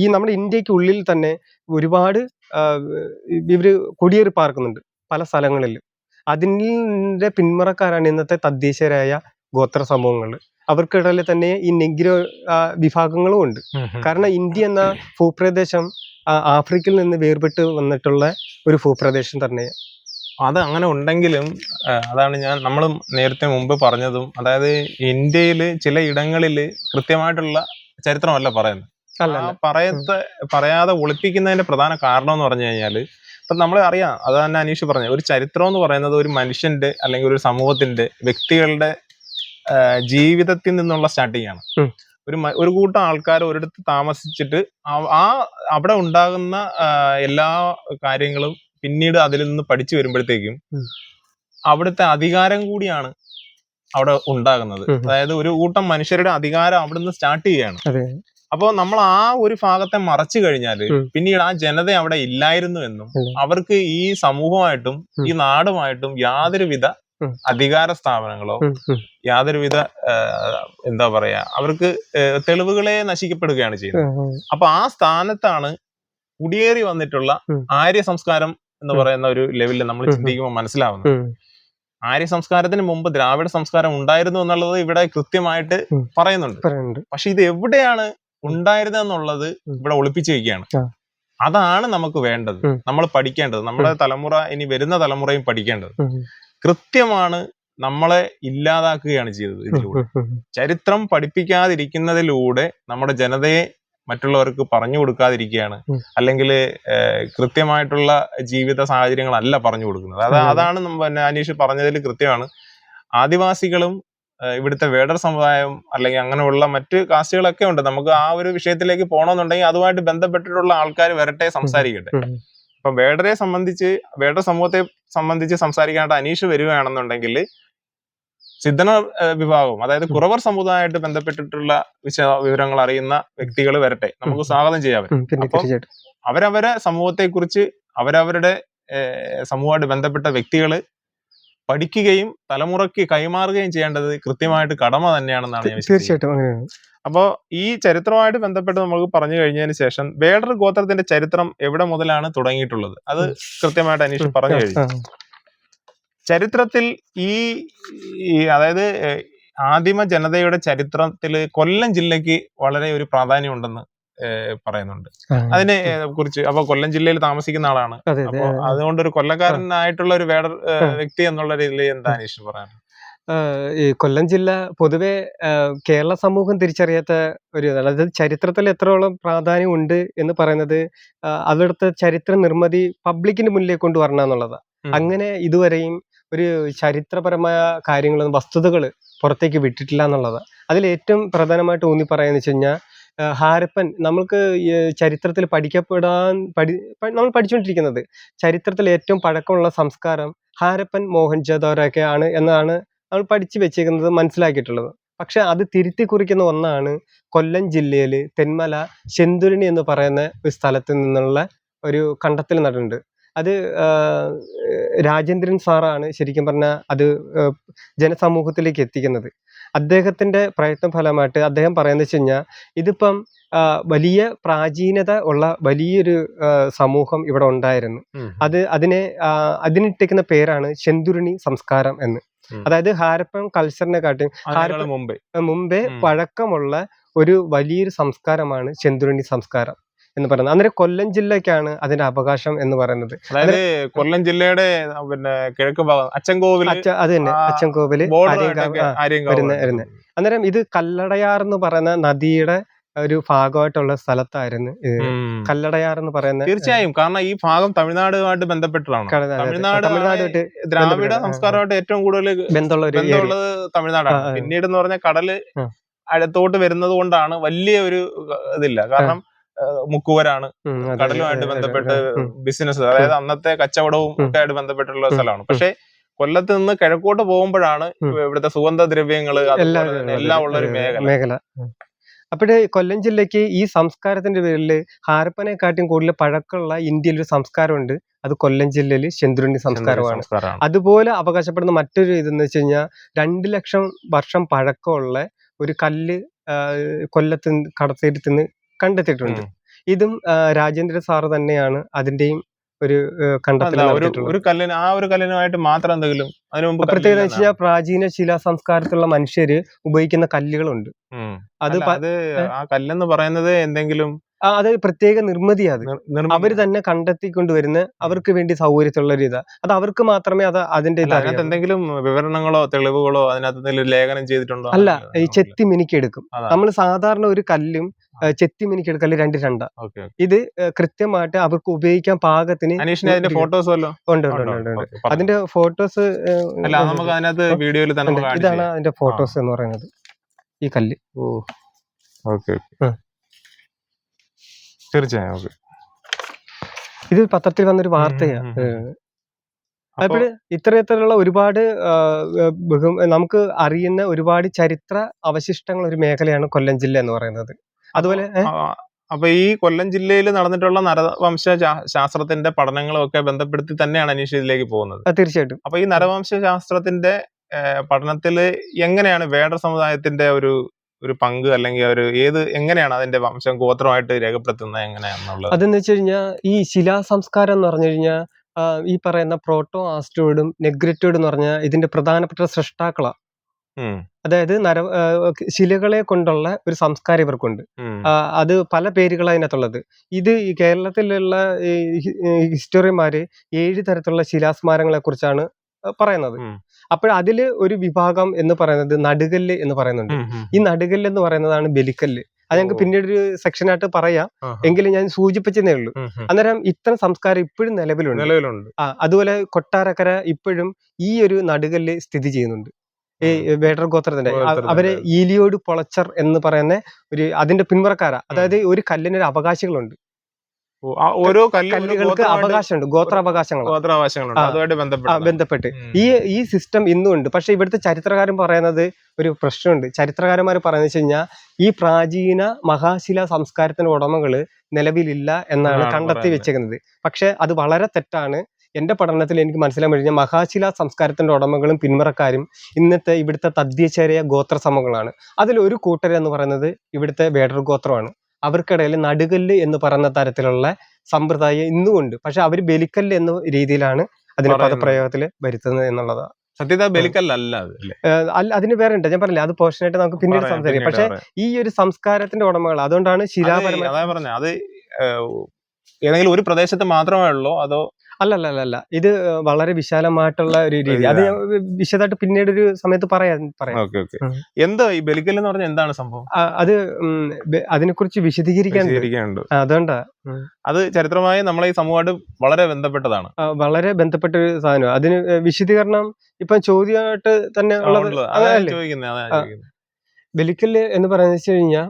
ഈ നമ്മുടെ ഇന്ത്യക്കുള്ളിൽ തന്നെ ഒരുപാട് ഇവര് കുടിയേറി പാർക്കുന്നുണ്ട് പല സ്ഥലങ്ങളിൽ. അതിൻ്റെ പിന്മുറക്കാരാണ് ഇന്നത്തെ തദ്ദേശീയരായ ഗോത്ര സമൂഹങ്ങൾ. അവർക്കിടയിൽ തന്നെ ഈ നെഗ്രോ വിഭാഗങ്ങളും ഉണ്ട്. കാരണം ഇന്ത്യ എന്ന ഭൂപ്രദേശം ആഫ്രിക്കയിൽ നിന്ന് വേർപെട്ട് വന്നിട്ടുള്ള ഒരു ഭൂപ്രദേശം തന്നെയാണ്. അത് അങ്ങനെ ഉണ്ടെങ്കിലും അതാണ് നമ്മൾ നേരത്തെ മുമ്പ് പറഞ്ഞതും, അതായത് ഇന്ത്യയിൽ ചില ഇടങ്ങളിൽ കൃത്യമായിട്ടുള്ള ചരിത്രമല്ല പറയുന്നത്. പറയാതെ ഒളിപ്പിക്കുന്നതിന്റെ പ്രധാന കാരണം എന്ന് പറഞ്ഞു കഴിഞ്ഞാൽ, ഇപ്പം നമ്മൾ അറിയാം, അത് തന്നെ അനീഷ് പറഞ്ഞു, ഒരു ചരിത്രം എന്ന് പറയുന്നത് ഒരു മനുഷ്യന്റെ അല്ലെങ്കിൽ ഒരു സമൂഹത്തിന്റെ വ്യക്തികളുടെ ജീവിതത്തിൽ നിന്നുള്ള സ്റ്റാർട്ടിങ് ആണ്. ഒരു കൂട്ടം ആൾക്കാർ ഒരിടത്ത് താമസിച്ചിട്ട് അവിടെ ഉണ്ടാകുന്ന എല്ലാ കാര്യങ്ങളും പിന്നീട് അതിൽ നിന്ന് പഠിച്ചു വരുമ്പോഴത്തേക്കും അവിടുത്തെ അധികാരം കൂടിയാണ് അവിടെ ഉണ്ടാകുന്നത്. അതായത് ഒരു കൂട്ടം മനുഷ്യരുടെ അധികാരം അവിടെ നിന്ന് സ്റ്റാർട്ട് ചെയ്യുകയാണ്. അപ്പോൾ നമ്മൾ ആ ഒരു ഭാഗത്തെ മറച്ചു കഴിഞ്ഞാല് പിന്നീട് ആ ജനത അവിടെ ഇല്ലായിരുന്നു എന്നും അവർക്ക് ഈ സമൂഹമായിട്ടും ഈ നാടുമായിട്ടും യാതൊരുവിധ അധികാര സ്ഥാപനങ്ങളോ യാതൊരുവിധ എന്താ പറയാ അവർക്ക് തെളിവുകളെ നശിക്കപ്പെടുകയാണ് ചെയ്യുന്നത്. അപ്പൊ ആ സ്ഥാനത്താണ് കുടിയേറി വന്നിട്ടുള്ള ആര്യ സംസ്കാരം എന്ന് പറയുന്ന ഒരു ലെവലിൽ നമ്മൾ ചിന്തിക്കുമ്പോൾ മനസ്സിലാവുന്നത്. ആര്യ സംസ്കാരത്തിന് മുമ്പ് ദ്രാവിഡ സംസ്കാരം ഉണ്ടായിരുന്നു എന്നുള്ളത് ഇവിടെ കൃത്യമായിട്ട് പറയുന്നുണ്ട്. പക്ഷെ ഇത് എവിടെയാണ് ഉണ്ടായിരുന്നെന്നുള്ളത് ഇവിടെ ഒളിപ്പിച്ചു വയ്ക്കുകയാണ്. അതാണ് നമുക്ക് വേണ്ടത്, നമ്മൾ പഠിക്കേണ്ടത്, നമ്മുടെ തലമുറ, ഇനി വരുന്ന തലമുറയും പഠിക്കേണ്ടത്. കൃത്യമാണ് നമ്മളെ ഇല്ലാതാക്കുകയാണ് ചെയ്തത് ഇതിലൂടെ. ചരിത്രം പഠിപ്പിക്കാതിരിക്കുന്നതിലൂടെ നമ്മുടെ ജനതയെ മറ്റുള്ളവർക്ക് പറഞ്ഞു കൊടുക്കാതിരിക്കുകയാണ്, അല്ലെങ്കിൽ കൃത്യമായിട്ടുള്ള ജീവിത സാഹചര്യങ്ങളല്ല പറഞ്ഞു കൊടുക്കുന്നത്. അതാണ് അനീഷ് പറഞ്ഞതിൽ കൃത്യമാണ്. ആദിവാസികളും ഇവിടുത്തെ വേടർ സമുദായം അല്ലെങ്കിൽ അങ്ങനെയുള്ള മറ്റ് കാസ്റ്റുകളൊക്കെ ഉണ്ട്. നമുക്ക് ആ ഒരു വിഷയത്തിലേക്ക് പോകണമെന്നുണ്ടെങ്കിൽ അതുമായിട്ട് ബന്ധപ്പെട്ടിട്ടുള്ള ആൾക്കാർ വരട്ടെ, സംസാരിക്കട്ടെ. ഇപ്പൊ വേടരെ സംബന്ധിച്ച്, വേടർ സമൂഹത്തെ സംബന്ധിച്ച് സംസാരിക്കാനായിട്ട് അനീഷ് വരികയാണെന്നുണ്ടെങ്കിൽ സിദ്ധന വിഭാഗം, അതായത് കുറവർ സമുദായമായിട്ട് ബന്ധപ്പെട്ടിട്ടുള്ള വിവരങ്ങൾ അറിയുന്ന വ്യക്തികൾ വരട്ടെ, നമുക്ക് സ്വാഗതം ചെയ്യാം. അപ്പം അവരവരെ സമൂഹത്തെ കുറിച്ച് അവരവരുടെ സമൂഹമായിട്ട് ബന്ധപ്പെട്ട വ്യക്തികള് പഠിക്കുകയും തലമുറയ്ക്ക് കൈമാറുകയും ചെയ്യേണ്ടത് കൃത്യമായിട്ട് കടമ തന്നെയാണെന്നാണ് ഞാൻ വിശ്വസിക്കുന്നത്. അപ്പോൾ ഈ ചരിത്രമായിട്ട് ബന്ധപ്പെട്ട് നമുക്ക് പറഞ്ഞു കഴിഞ്ഞതിന് ശേഷം വേടർ ഗോത്രത്തിന്റെ ചരിത്രം എവിടെ മുതലാണ് തുടങ്ങിയിട്ടുള്ളത് അത് കൃത്യമായിട്ട് അനീഷ് പറഞ്ഞു കഴിഞ്ഞു. ചരിത്രത്തിൽ അതായത് ആദിമ ജനതയുടെ ചരിത്രത്തിൽ കൊല്ലം ജില്ലയ്ക്ക് വളരെ ഒരു പ്രാധാന്യം ഉണ്ടെന്ന് പറയുന്നുണ്ട്. അതിനെ കുറിച്ച്, അപ്പൊ കൊല്ലം ജില്ലയിൽ താമസിക്കുന്ന ആളാണ്, അപ്പൊ അതുകൊണ്ട് ഒരു കൊല്ലക്കാരനായിട്ടുള്ള ഒരു വേടർ വ്യക്തി എന്നുള്ള രീതിയിൽ എന്താ അനീഷ് പറയാൻ? ഈ കൊല്ലം ജില്ല പൊതുവെ കേരള സമൂഹം തിരിച്ചറിയാത്ത ഒരു ഇതാണ്. അതായത് ചരിത്രത്തിൽ എത്രയോളം പ്രാധാന്യം ഉണ്ട് എന്ന് പറയുന്നത് അവിടുത്തെ ചരിത്ര നിർമ്മിതി പബ്ലിക്കിന് മുന്നിലേക്ക് കൊണ്ടുവരണം എന്നുള്ളതാണ്. അങ്ങനെ ഇതുവരെയും ഒരു ചരിത്രപരമായ കാര്യങ്ങളും വസ്തുതകൾ പുറത്തേക്ക് വിട്ടിട്ടില്ല എന്നുള്ളതാണ്. അതിൽ ഏറ്റവും പ്രധാനമായിട്ട് ഊന്നി പറയാന്ന് വെച്ച് കഴിഞ്ഞാൽ ഹാരപ്പൻ, നമ്മൾക്ക് ചരിത്രത്തിൽ നമ്മൾ പഠിച്ചുകൊണ്ടിരിക്കുന്നത് ചരിത്രത്തിൽ ഏറ്റവും പഴക്കമുള്ള സംസ്കാരം ഹാരപ്പൻ, മോഹൻജോദാരോക്കെ ആണ് എന്നാണ് നമ്മൾ പഠിച്ചു വെച്ചേക്കുന്നത്, മനസ്സിലാക്കിയിട്ടുള്ളത്. പക്ഷെ അത് തിരുത്തി കുറിക്കുന്ന ഒന്നാണ് കൊല്ലം ജില്ലയിൽ തെന്മല ശെന്തുരുണി എന്ന് പറയുന്ന ഒരു സ്ഥലത്ത് നിന്നുള്ള ഒരു കണ്ടെത്തൽ നടന്നുണ്ട്. അത് രാജേന്ദ്രൻ സാറാണ് ശരിക്കും പറഞ്ഞാൽ അത് ജനസമൂഹത്തിലേക്ക് എത്തിക്കുന്നത്. അദ്ദേഹത്തിന്റെ പ്രയത്ന ഫലമായിട്ട് അദ്ദേഹം പറയുന്നത് വെച്ച് കഴിഞ്ഞാൽ ഇതിപ്പം വലിയ പ്രാചീനത ഉള്ള വലിയൊരു സമൂഹം ഇവിടെ ഉണ്ടായിരുന്നു. അതിനിട്ടിരിക്കുന്ന പേരാണ് ശെന്തുരുണി സംസ്കാരം എന്ന്. അതായത് ഹാരപ്പൻ കൾച്ചറിനെ കാട്ടി മുമ്പേ പഴക്കമുള്ള ഒരു വലിയൊരു സംസ്കാരമാണ് ശെന്തുരുണി സംസ്കാരം എന്ന് പറയുന്നത്. അന്നേരം കൊല്ലം ജില്ലക്കാണ് അതിന്റെ അവകാശം എന്ന് പറയുന്നത്. അതായത് കൊല്ലം ജില്ലയുടെ പിന്നെ കിഴക്ക് ഭാഗം അച്ചൻകോവിൽ, അത് തന്നെ അച്ചൻകോവില് വരുന്ന. അന്നേരം ഇത് കല്ലടയാർ എന്ന് പറയുന്ന നദിയുടെ ഒരു ഭാഗമായിട്ടുള്ള സ്ഥലത്തായിരുന്നു കല്ലടയാർ എന്ന് പറയുന്നത്. തീർച്ചയായും, കാരണം ഈ ഭാഗം തമിഴ്നാടുമായിട്ട് ബന്ധപ്പെട്ടാണ്. തമിഴ്നാട് ദ്രാവിഡ സംസ്കാരമായിട്ട് ഏറ്റവും കൂടുതൽ ബന്ധമുള്ളത് തമിഴ്നാടാണ്. പിന്നീട് എന്ന് പറഞ്ഞാൽ കടല് അടുത്തോട്ട് വരുന്നത് കൊണ്ടാണ് വലിയ ഒരു ഇതില്ല. കാരണം മുക്കുവരാണ്, കടലുമായിട്ട് ബന്ധപ്പെട്ട് ബിസിനസ്, അതായത് അന്നത്തെ കച്ചവടവും ഒക്കെ ആയിട്ട് ബന്ധപ്പെട്ടുള്ള സ്ഥലമാണ്. പക്ഷെ കൊല്ലത്ത് നിന്ന് കിഴക്കോട്ട് പോകുമ്പോഴാണ് ഇവിടുത്തെ സുഗന്ധദ്രവ്യങ്ങള് എല്ലാം ഉള്ള ഒരു മേഖല. അപ്പോഴേ കൊല്ലം ജില്ലയ്ക്ക് ഈ സംസ്കാരത്തിന്റെ പേരിൽ ഹാരപ്പനെക്കാട്ടും കൂടുതൽ പഴക്കമുള്ള ഇന്ത്യയിൽ ഒരു സംസ്കാരമുണ്ട്. അത് കൊല്ലം ജില്ലയിൽ ശെന്തുരുണി സംസ്കാരമാണ്. അതുപോലെ അവകാശപ്പെടുന്ന മറ്റൊരു ഇതെന്ന് വെച്ച് കഴിഞ്ഞാൽ 2 ലക്ഷം വർഷം പഴക്കമുള്ള ഒരു കല്ല് കൊല്ലത്ത് കടത്തേരത്ത് നിന്ന് കണ്ടെത്തിയിട്ടുണ്ട്. ഇതും രാജേന്ദ്ര സാറ് തന്നെയാണ് അതിന്റെയും ഒരു കണ്ടെത്തൽ. ഒരു കല്ലിനുമായിട്ട് മാത്രം എന്തെങ്കിലും പ്രത്യേകത വെച്ച് കഴിഞ്ഞാൽ പ്രാചീന ശിലാ സംസ്കാരത്തിലുള്ള മനുഷ്യര് ഉപയോഗിക്കുന്ന കല്ലുകളുണ്ട്. അത് ആ കല്ലെന്ന് പറയുന്നത് എന്തെങ്കിലും അത് പ്രത്യേക നിർമ്മിതിയാണ്. അവര് തന്നെ കണ്ടെത്തിക്കൊണ്ടുവരുന്ന അവർക്ക് വേണ്ടി സൗകര്യത്തിലുള്ള ഒരു ഇതാ. അത് അവർക്ക് മാത്രമേ അതിന്റെ എന്തെങ്കിലും വിവരണങ്ങളോ തെളിവുകളോ അതിനകത്ത് ലേഖനം ചെയ്തിട്ടുണ്ടോ? അല്ല, ഈ ചെത്തി മിനുക്കിയെടുക്കും. നമ്മൾ സാധാരണ ഒരു കല്ലും ചെത്തി മിനുക്കിയെടുക്കല് 2 ഇത് കൃത്യമായിട്ട് അവർക്ക് ഉപയോഗിക്കാൻ പാകത്തിന് ഫോട്ടോസ് ഉണ്ട്. അതിന്റെ ഫോട്ടോസ് ഇതാണ് അതിന്റെ ഫോട്ടോസ് എന്ന് പറയുന്നത്. ഈ കല്ല് തീർച്ചയായും ഇത് പത്രത്തിൽ വന്നൊരു വാർത്തയാണ്. അപ്പോൾ ഇത്തരത്തിലുള്ള ഒരുപാട് നമുക്ക് അറിയുന്ന ഒരുപാട് ചരിത്ര അവശിഷ്ടങ്ങൾ ഒരു മേഖലയാണ് കൊല്ലം ജില്ല എന്ന് പറയുന്നത്. അതുപോലെ അപ്പൊ ഈ കൊല്ലം ജില്ലയിൽ നടന്നിട്ടുള്ള നരവംശ ശാസ്ത്രത്തിന്റെ പഠനങ്ങളൊക്കെ ബന്ധപ്പെടുത്തി തന്നെയാണ് അനീഷ് ഇതിലേക്ക് പോകുന്നത്. തീർച്ചയായിട്ടും. അപ്പൊ ഈ നരവംശ ശാസ്ത്രത്തിന്റെ പഠനത്തില് എങ്ങനെയാണ് വേടർ സമുദായത്തിന്റെ ഒരു പങ്ക്, അല്ലെങ്കിൽ എങ്ങനെയാണ് അതിന്റെ വംശം ഗോത്രമായിട്ട് രേഖപ്പെടുത്തുന്നത് എങ്ങനെയാണെന്നുള്ളത്? അതെന്ന് വെച്ച് കഴിഞ്ഞാൽ ഈ ശിലാ സംസ്കാരം എന്ന് പറഞ്ഞു കഴിഞ്ഞാൽ ഈ പറയുന്ന പ്രോട്ടോ ആസ്റ്റോയിഡും നെഗ്രിറ്റോയിഡ് എന്ന് പറഞ്ഞ ഇതിന്റെ പ്രധാനപ്പെട്ട സൃഷ്ടാക്കളാണ്. അതായത് ശിലകളെ കൊണ്ടുള്ള ഒരു സംസ്കാരം ഇവർക്കുണ്ട്. അത് പല പേരുകളാണ് അതിനകത്തുള്ളത്. ഇത് ഈ കേരളത്തിലുള്ള ഹിസ്റ്റോറിയന്മാര് 7 തരത്തിലുള്ള ശിലാസ്മാരങ്ങളെ കുറിച്ചാണ് പറയുന്നത്. അപ്പോൾ അതില് ഒരു വിഭാഗം എന്ന് പറയുന്നത് നടുകല്ല് എന്ന് പറയുന്നുണ്ട്. ഈ നടുകല്ല് എന്ന് പറയുന്നതാണ് ബലിക്കല്ല്. അത് ഞങ്ങൾക്ക് പിന്നീട് ഒരു സെക്ഷനായിട്ട് പറയാം, എങ്കിലും ഞാൻ സൂചിപ്പിച്ചതേ ഉള്ളൂ. അന്നേരം ഇത്തരം സംസ്കാരം ഇപ്പോഴും നിലവിലുണ്ട്. അതുപോലെ കൊട്ടാരക്കര ഇപ്പോഴും ഈ ഒരു നടുകല്ല് സ്ഥിതി ചെയ്യുന്നുണ്ട്. ഈ വേടർ ഗോത്രത്തിന്റെ അവര് ഈലിയോട് പൊളച്ചർ എന്ന് പറയുന്ന ഒരു അതിന്റെ പിന്മുറക്കാരാ. അതായത് ഒരു കല്ലിനൊരു അവകാശികളുണ്ട്, ഓരോ കല്ലുകൾക്ക് അവകാശമുണ്ട്, ഗോത്രാവകാശങ്ങളുണ്ട് ബന്ധപ്പെട്ട്. ഈ സിസ്റ്റം ഇന്നും ഉണ്ട്. പക്ഷെ ഇവിടുത്തെ ചരിത്രകാരൻ പറയുന്നത് ഒരു പ്രശ്നമുണ്ട്. ചരിത്രകാരന്മാർ പറയുന്നത് വെച്ച് കഴിഞ്ഞാൽ ഈ പ്രാചീന മഹാശില സംസ്കാരത്തിന്റെ ഉടമകള് നിലവിലില്ല എന്നാണ് കണ്ടെത്തി വെച്ചേക്കുന്നത്. പക്ഷെ അത് വളരെ തെറ്റാണ്. എന്റെ പഠനത്തിൽ എനിക്ക് മനസ്സിലാൻ കഴിഞ്ഞാൽ മഹാശില സംസ്കാരത്തിന്റെ ഉടമകളും പിന്മുറക്കാരും ഇന്നത്തെ ഇവിടുത്തെ തദ്ദേശീയ ഗോത്ര സമൂഹങ്ങളാണ്. അതിലൊരു കൂട്ടരെന്ന് പറയുന്നത് ഇവിടുത്തെ വേടർ ഗോത്രമാണ്. അവർക്കിടയിൽ നടുകല്ല് എന്ന് പറയുന്ന തരത്തിലുള്ള സമ്പ്രദായം ഇന്നും ഉണ്ട്. പക്ഷെ അവർ ബലിക്കല്ല് എന്ന രീതിയിലാണ് അതിന്റെ പദപ്രയോഗത്തിൽ വരുത്തുന്നത് എന്നുള്ളതാണ്. സത്യത ബലിക്കല്ലല്ല, അതിന് വേറെ ഉണ്ട്. ഞാൻ പറഞ്ഞില്ല, അത് പോർഷനായിട്ട് നമുക്ക് പിന്നീട് സംസാരിക്കാം. പക്ഷെ ഈ ഒരു സംസ്കാരത്തിന്റെ ഉടമകൾ, അതുകൊണ്ടാണ് ശിലാപരമായ അത് ഏതെങ്കിലും ഒരു പ്രദേശത്ത് മാത്രമേ ഉള്ളൂ അതോ? അല്ല, ഇത് വളരെ വിശാലമായിട്ടുള്ള ഒരു രീതി. അത് ഞാൻ വിശദമായിട്ട് പിന്നീട് ഒരു സമയത്ത് പറയാം. എന്താ ഈ ബലിക്കൽ എന്ന് പറഞ്ഞാൽ എന്താണ് സംഭവം? അത് അതിനെക്കുറിച്ച് വിശദീകരിക്കാൻ അതുകൊണ്ടാ. അത് ചരിത്രമായി നമ്മളെ ഈ സമൂഹമായിട്ട് വളരെ ബന്ധപ്പെട്ടതാണ്, വളരെ ബന്ധപ്പെട്ട ഒരു സാധനം. അതിന് വിശദീകരണം ഇപ്പൊ ചോദ്യമായിട്ട് തന്നെ ബലിക്കല് എന്ന് പറയുന്നത് വെച്ച് കഴിഞ്ഞാൽ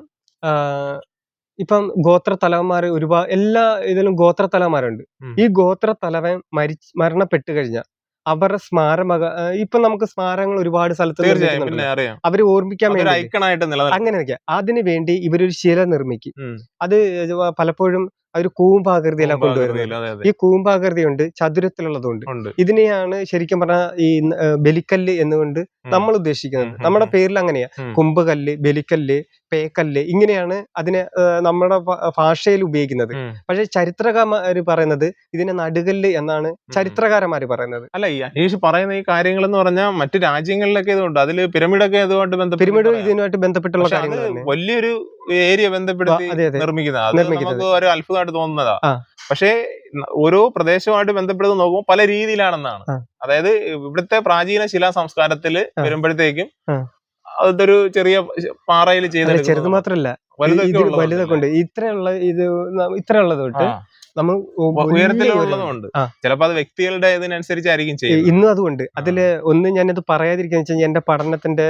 ഇപ്പം ഗോത്ര തലവന്മാര് ഒരുപാട് എല്ലാ ഇതിലും ഗോത്ര തലവന്മാരുണ്ട്. ഈ ഗോത്ര തലവൻ മരണപ്പെട്ട് കഴിഞ്ഞാൽ അവരുടെ സ്മാരക ഇപ്പൊ നമുക്ക് സ്മാരകങ്ങൾ ഒരുപാട് സ്ഥലത്ത് അവര് ഓർമ്മിക്കാൻ വേണ്ടി അങ്ങനെ അതിനു വേണ്ടി ഇവരൊരു ശില നിർമ്മിക്കും. അത് പലപ്പോഴും ഒരു കൂമ്പാകൃതിയിലാണ് കൊണ്ടുവരുന്നത്. ഈ കൂമ്പാകൃതി ഉണ്ട്, ചതുരത്തിലുള്ളതുണ്ട്. ഇതിനെയാണ് ശരിക്കും പറഞ്ഞാൽ ഈ ബലിക്കല്ല് എന്നുകൊണ്ട് നമ്മൾ ഉദ്ദേശിക്കുന്നത്. നമ്മുടെ പേരിൽ അങ്ങനെയാ, കുമ്പുകല്ല്, ബലിക്കല്ല്, പേക്കല്ല്, ഇങ്ങനെയാണ് അതിനെ നമ്മുടെ ഭാഷയിൽ ഉപയോഗിക്കുന്നത്. പക്ഷെ ചരിത്രകാരന്മാര് പറയുന്നത് ഇതിനെ നടുകല്ല് എന്നാണ് ചരിത്രകാരന്മാര് പറയുന്നത്. അല്ല, ഈ അനീഷ് പറയുന്ന ഈ കാര്യങ്ങൾ എന്ന് പറഞ്ഞാൽ മറ്റു രാജ്യങ്ങളിലൊക്കെ ഇതുണ്ട്. അതില് പിരമിഡൊക്കെ ഇതിനുമായിട്ട് ബന്ധപ്പെട്ടുള്ള കാര്യങ്ങൾ വലിയൊരു ഏരിയ ബന്ധപ്പെടുത്തി നിർമ്മിക്കുന്നത് നമുക്ക് ഒരു അത്ഭുതമായിട്ട് തോന്നുന്നതാ. പക്ഷേ ഓരോ പ്രദേശവുമായിട്ട് ബന്ധപ്പെടുത്തി നോക്കുമ്പോൾ പല രീതിയിലാണെന്നാണ്. അതായത് ഇവിടുത്തെ പ്രാചീന ശിലാ സംസ്കാരത്തില് വരുമ്പോഴത്തേക്കും അതൊരു ചെറിയ പാറയിൽ ചെയ്ത ചെറുത് മാത്രല്ല, വലുതൊക്കെ ഉണ്ട്. ഇത്രയുള്ളത് തൊട്ട് നമ്മൾ ഉയരത്തിലുള്ളതുണ്ട്. ചിലപ്പോ അത് വ്യക്തികളുടെ ഇതിനനുസരിച്ചായിരിക്കും ചെയ്യുന്നത്. ഇന്നും അതുകൊണ്ട് അതില് ഒന്ന് ഞാനത് പറയാതിരിക്കാന്ന് വെച്ചാൽ എന്റെ പഠനത്തിന്റെ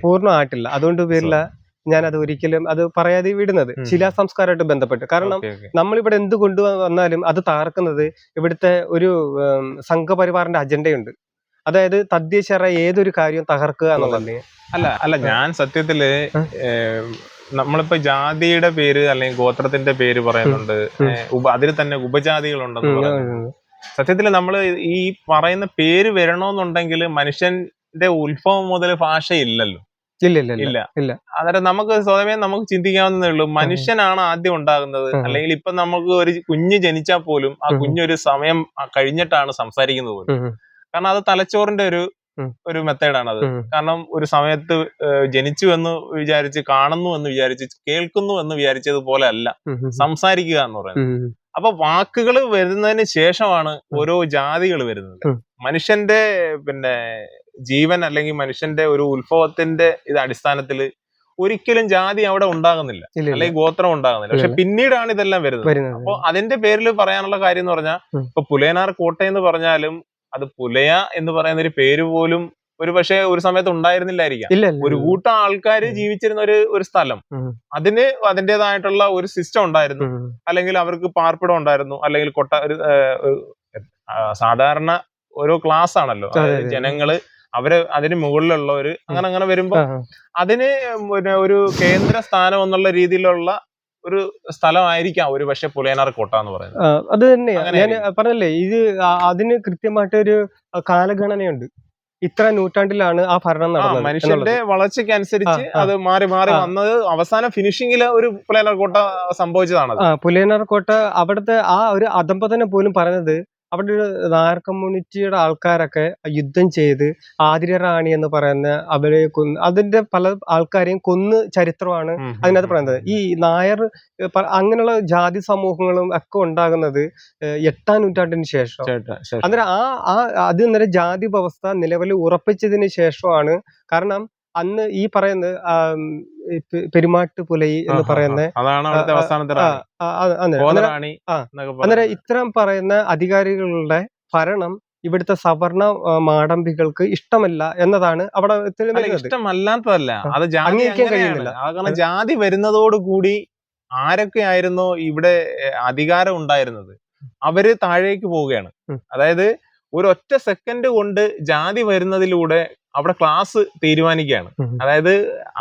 പൂർണ്ണമായിട്ടില്ല. അതുകൊണ്ട് പേരില്ല ഞാനത് ഒരിക്കലും അത് പറയാതെ വിടുന്നത് ശിലാ സംസ്കാരമായിട്ട് ബന്ധപ്പെട്ട്. കാരണം നമ്മളിവിടെ എന്ത് കൊണ്ടുവന്നാലും അത് തകർക്കുന്നത് ഇവിടുത്തെ ഒരു സംഘപരിവാറിന്റെ അജണ്ടയുണ്ട്. അതായത് തദ്ദേശീയരായ ഏതൊരു കാര്യവും തകർക്കുക എന്നുള്ളതല്ലേ. അല്ല ഞാൻ സത്യത്തില് നമ്മളിപ്പോ ജാതിയുടെ പേര് അല്ലെങ്കിൽ ഗോത്രത്തിന്റെ പേര് പറയുന്നുണ്ട്, അതിൽ തന്നെ ഉപജാതികളുണ്ടെന്ന് പറയുന്നത്. സത്യത്തില് നമ്മള് ഈ പറയുന്ന പേര് വരണമെന്നുണ്ടെങ്കിൽ മനുഷ്യന്റെ ഉത്ഭവം മുതൽ ഭാഷയില്ലല്ലോ. ഇല്ല. അന്നേരം നമുക്ക് സ്വതവേ നമുക്ക് ചിന്തിക്കാവുന്നതേ ഉള്ളൂ, മനുഷ്യനാണ് ആദ്യം ഉണ്ടാകുന്നത്. അല്ലെങ്കിൽ ഇപ്പൊ നമുക്ക് ഒരു കുഞ്ഞ് ജനിച്ചാൽ പോലും ആ കുഞ്ഞൊരു സമയം കഴിഞ്ഞിട്ടാണ് സംസാരിക്കുന്നത് പോലും. കാരണം അത് തലച്ചോറിന്റെ ഒരു മെത്തേഡാണ് അത്. കാരണം ഒരു സമയത്ത് ജനിച്ചു എന്ന് വിചാരിച്ച്, കാണുന്നു എന്ന് വിചാരിച്ച്, കേൾക്കുന്നു എന്ന് വിചാരിച്ചതുപോലെ അല്ല സംസാരിക്കുക എന്ന് പറയുന്നത്. അപ്പൊ വാക്കുകൾ വരുന്നതിന് ശേഷമാണ് ഓരോ ജാതികൾ വരുന്നത്. മനുഷ്യന്റെ ജീവൻ അല്ലെങ്കിൽ മനുഷ്യന്റെ ഒരു ഉത്ഭവത്തിന്റെ അടിസ്ഥാനത്തില് ഒരിക്കലും ജാതി അവിടെ ഉണ്ടാകുന്നില്ല, അല്ലെങ്കിൽ ഗോത്രം ഉണ്ടാകുന്നില്ല. പക്ഷെ പിന്നീടാണ് ഇതെല്ലാം വരുന്നത്. അപ്പൊ അതിന്റെ പേരിൽ പറയാനുള്ള കാര്യം എന്ന് പറഞ്ഞാൽ, ഇപ്പൊ പുലയനാർ കോട്ട എന്ന് പറഞ്ഞാലും അത് പുലയ എന്ന് പറയുന്ന ഒരു പേര് പോലും ഒരു പക്ഷേ ഒരു സമയത്ത് ഉണ്ടായിരുന്നില്ലായിരിക്കാം. ഒരു കൂട്ടം ആൾക്കാര് ജീവിച്ചിരുന്ന ഒരു സ്ഥലം, അതിന് അതിൻ്റെതായിട്ടുള്ള ഒരു സിസ്റ്റം ഉണ്ടായിരുന്നു, അല്ലെങ്കിൽ അവർക്ക് പാർപ്പിടം ഉണ്ടായിരുന്നു, അല്ലെങ്കിൽ സാധാരണ ഓരോ ക്ലാസ് ആണല്ലോ ജനങ്ങള്, അതിന് മുകളിലുള്ളവര്, അങ്ങനെ വരുമ്പോ അതിന് ഒരു കേന്ദ്ര സ്ഥാനം എന്നുള്ള രീതിയിലുള്ള ഒരു സ്ഥലമായിരിക്കാം ഒരു പക്ഷെ പുലയനാർ കോട്ട എന്ന് പറയുന്നത്. അത് തന്നെയാണ് ഞാൻ പറഞ്ഞല്ലേ, ഇത് അതിന് കൃത്യമായിട്ടൊരു കാലഗണനയുണ്ട്. ഇത്ര നൂറ്റാണ്ടിലാണ് ആ ഭരണം നടന്നത്. മനുഷ്യന്റെ വളർച്ചയ്ക്ക് അനുസരിച്ച് അത് മാറി വന്നത് അവസാനം ഫിനിഷിംഗില് ഒരു പുലയനാർ കോട്ട സംഭവിച്ചതാണ്. പുലയനാർ കോട്ട അവിടുത്തെ ആ ഒരു അധംപതനം പോലും പറയുന്നത് അവിടെ ഒരു നായർ കമ്മ്യൂണിറ്റിയുടെ ആൾക്കാരൊക്കെ യുദ്ധം ചെയ്ത് ആതിര റാണി എന്ന് പറയുന്ന അവരെ അതിന്റെ പല ആൾക്കാരെയും കൊന്ന് ചരിത്രമാണ് അതിനകത്ത് പറയുന്നത്. ഈ നായർ അങ്ങനെയുള്ള ജാതി സമൂഹങ്ങളും ഒക്കെ ഉണ്ടാകുന്നത് 8-ാം നൂറ്റാണ്ടിന് ശേഷം. അന്നേരം അത് അന്നേരം ജാതി വ്യവസ്ഥ നിലവിൽ ഉറപ്പിച്ചതിന് ശേഷമാണ്. കാരണം അന്ന് ഈ പറയുന്നത് പെരുമാട്ട് പുലൈ എന്ന് പറയുന്ന അന്നേരം ഇത്തരം പറയുന്ന അധികാരികളുടെ ഭരണം ഇവിടുത്തെ സവർണ മാടമ്പികൾക്ക് ഇഷ്ടമല്ല എന്നതാണ് അവിടെ ഇഷ്ടമല്ലാത്തതല്ല, അത് അംഗീകരിക്കാൻ കഴിയുന്നില്ല. കാരണം ജാതി വരുന്നതോടുകൂടി ആരൊക്കെയായിരുന്നോ ഇവിടെ അധികാരം ഉണ്ടായിരുന്നത് അവര് താഴേക്ക് പോവുകയാണ്. അതായത് ഒരു ഒറ്റ സെക്കൻഡ് കൊണ്ട് ജാതി വരുന്നതിലൂടെ അവിടെ ക്ലാസ് തീരുമാനിക്കുകയാണ്. അതായത്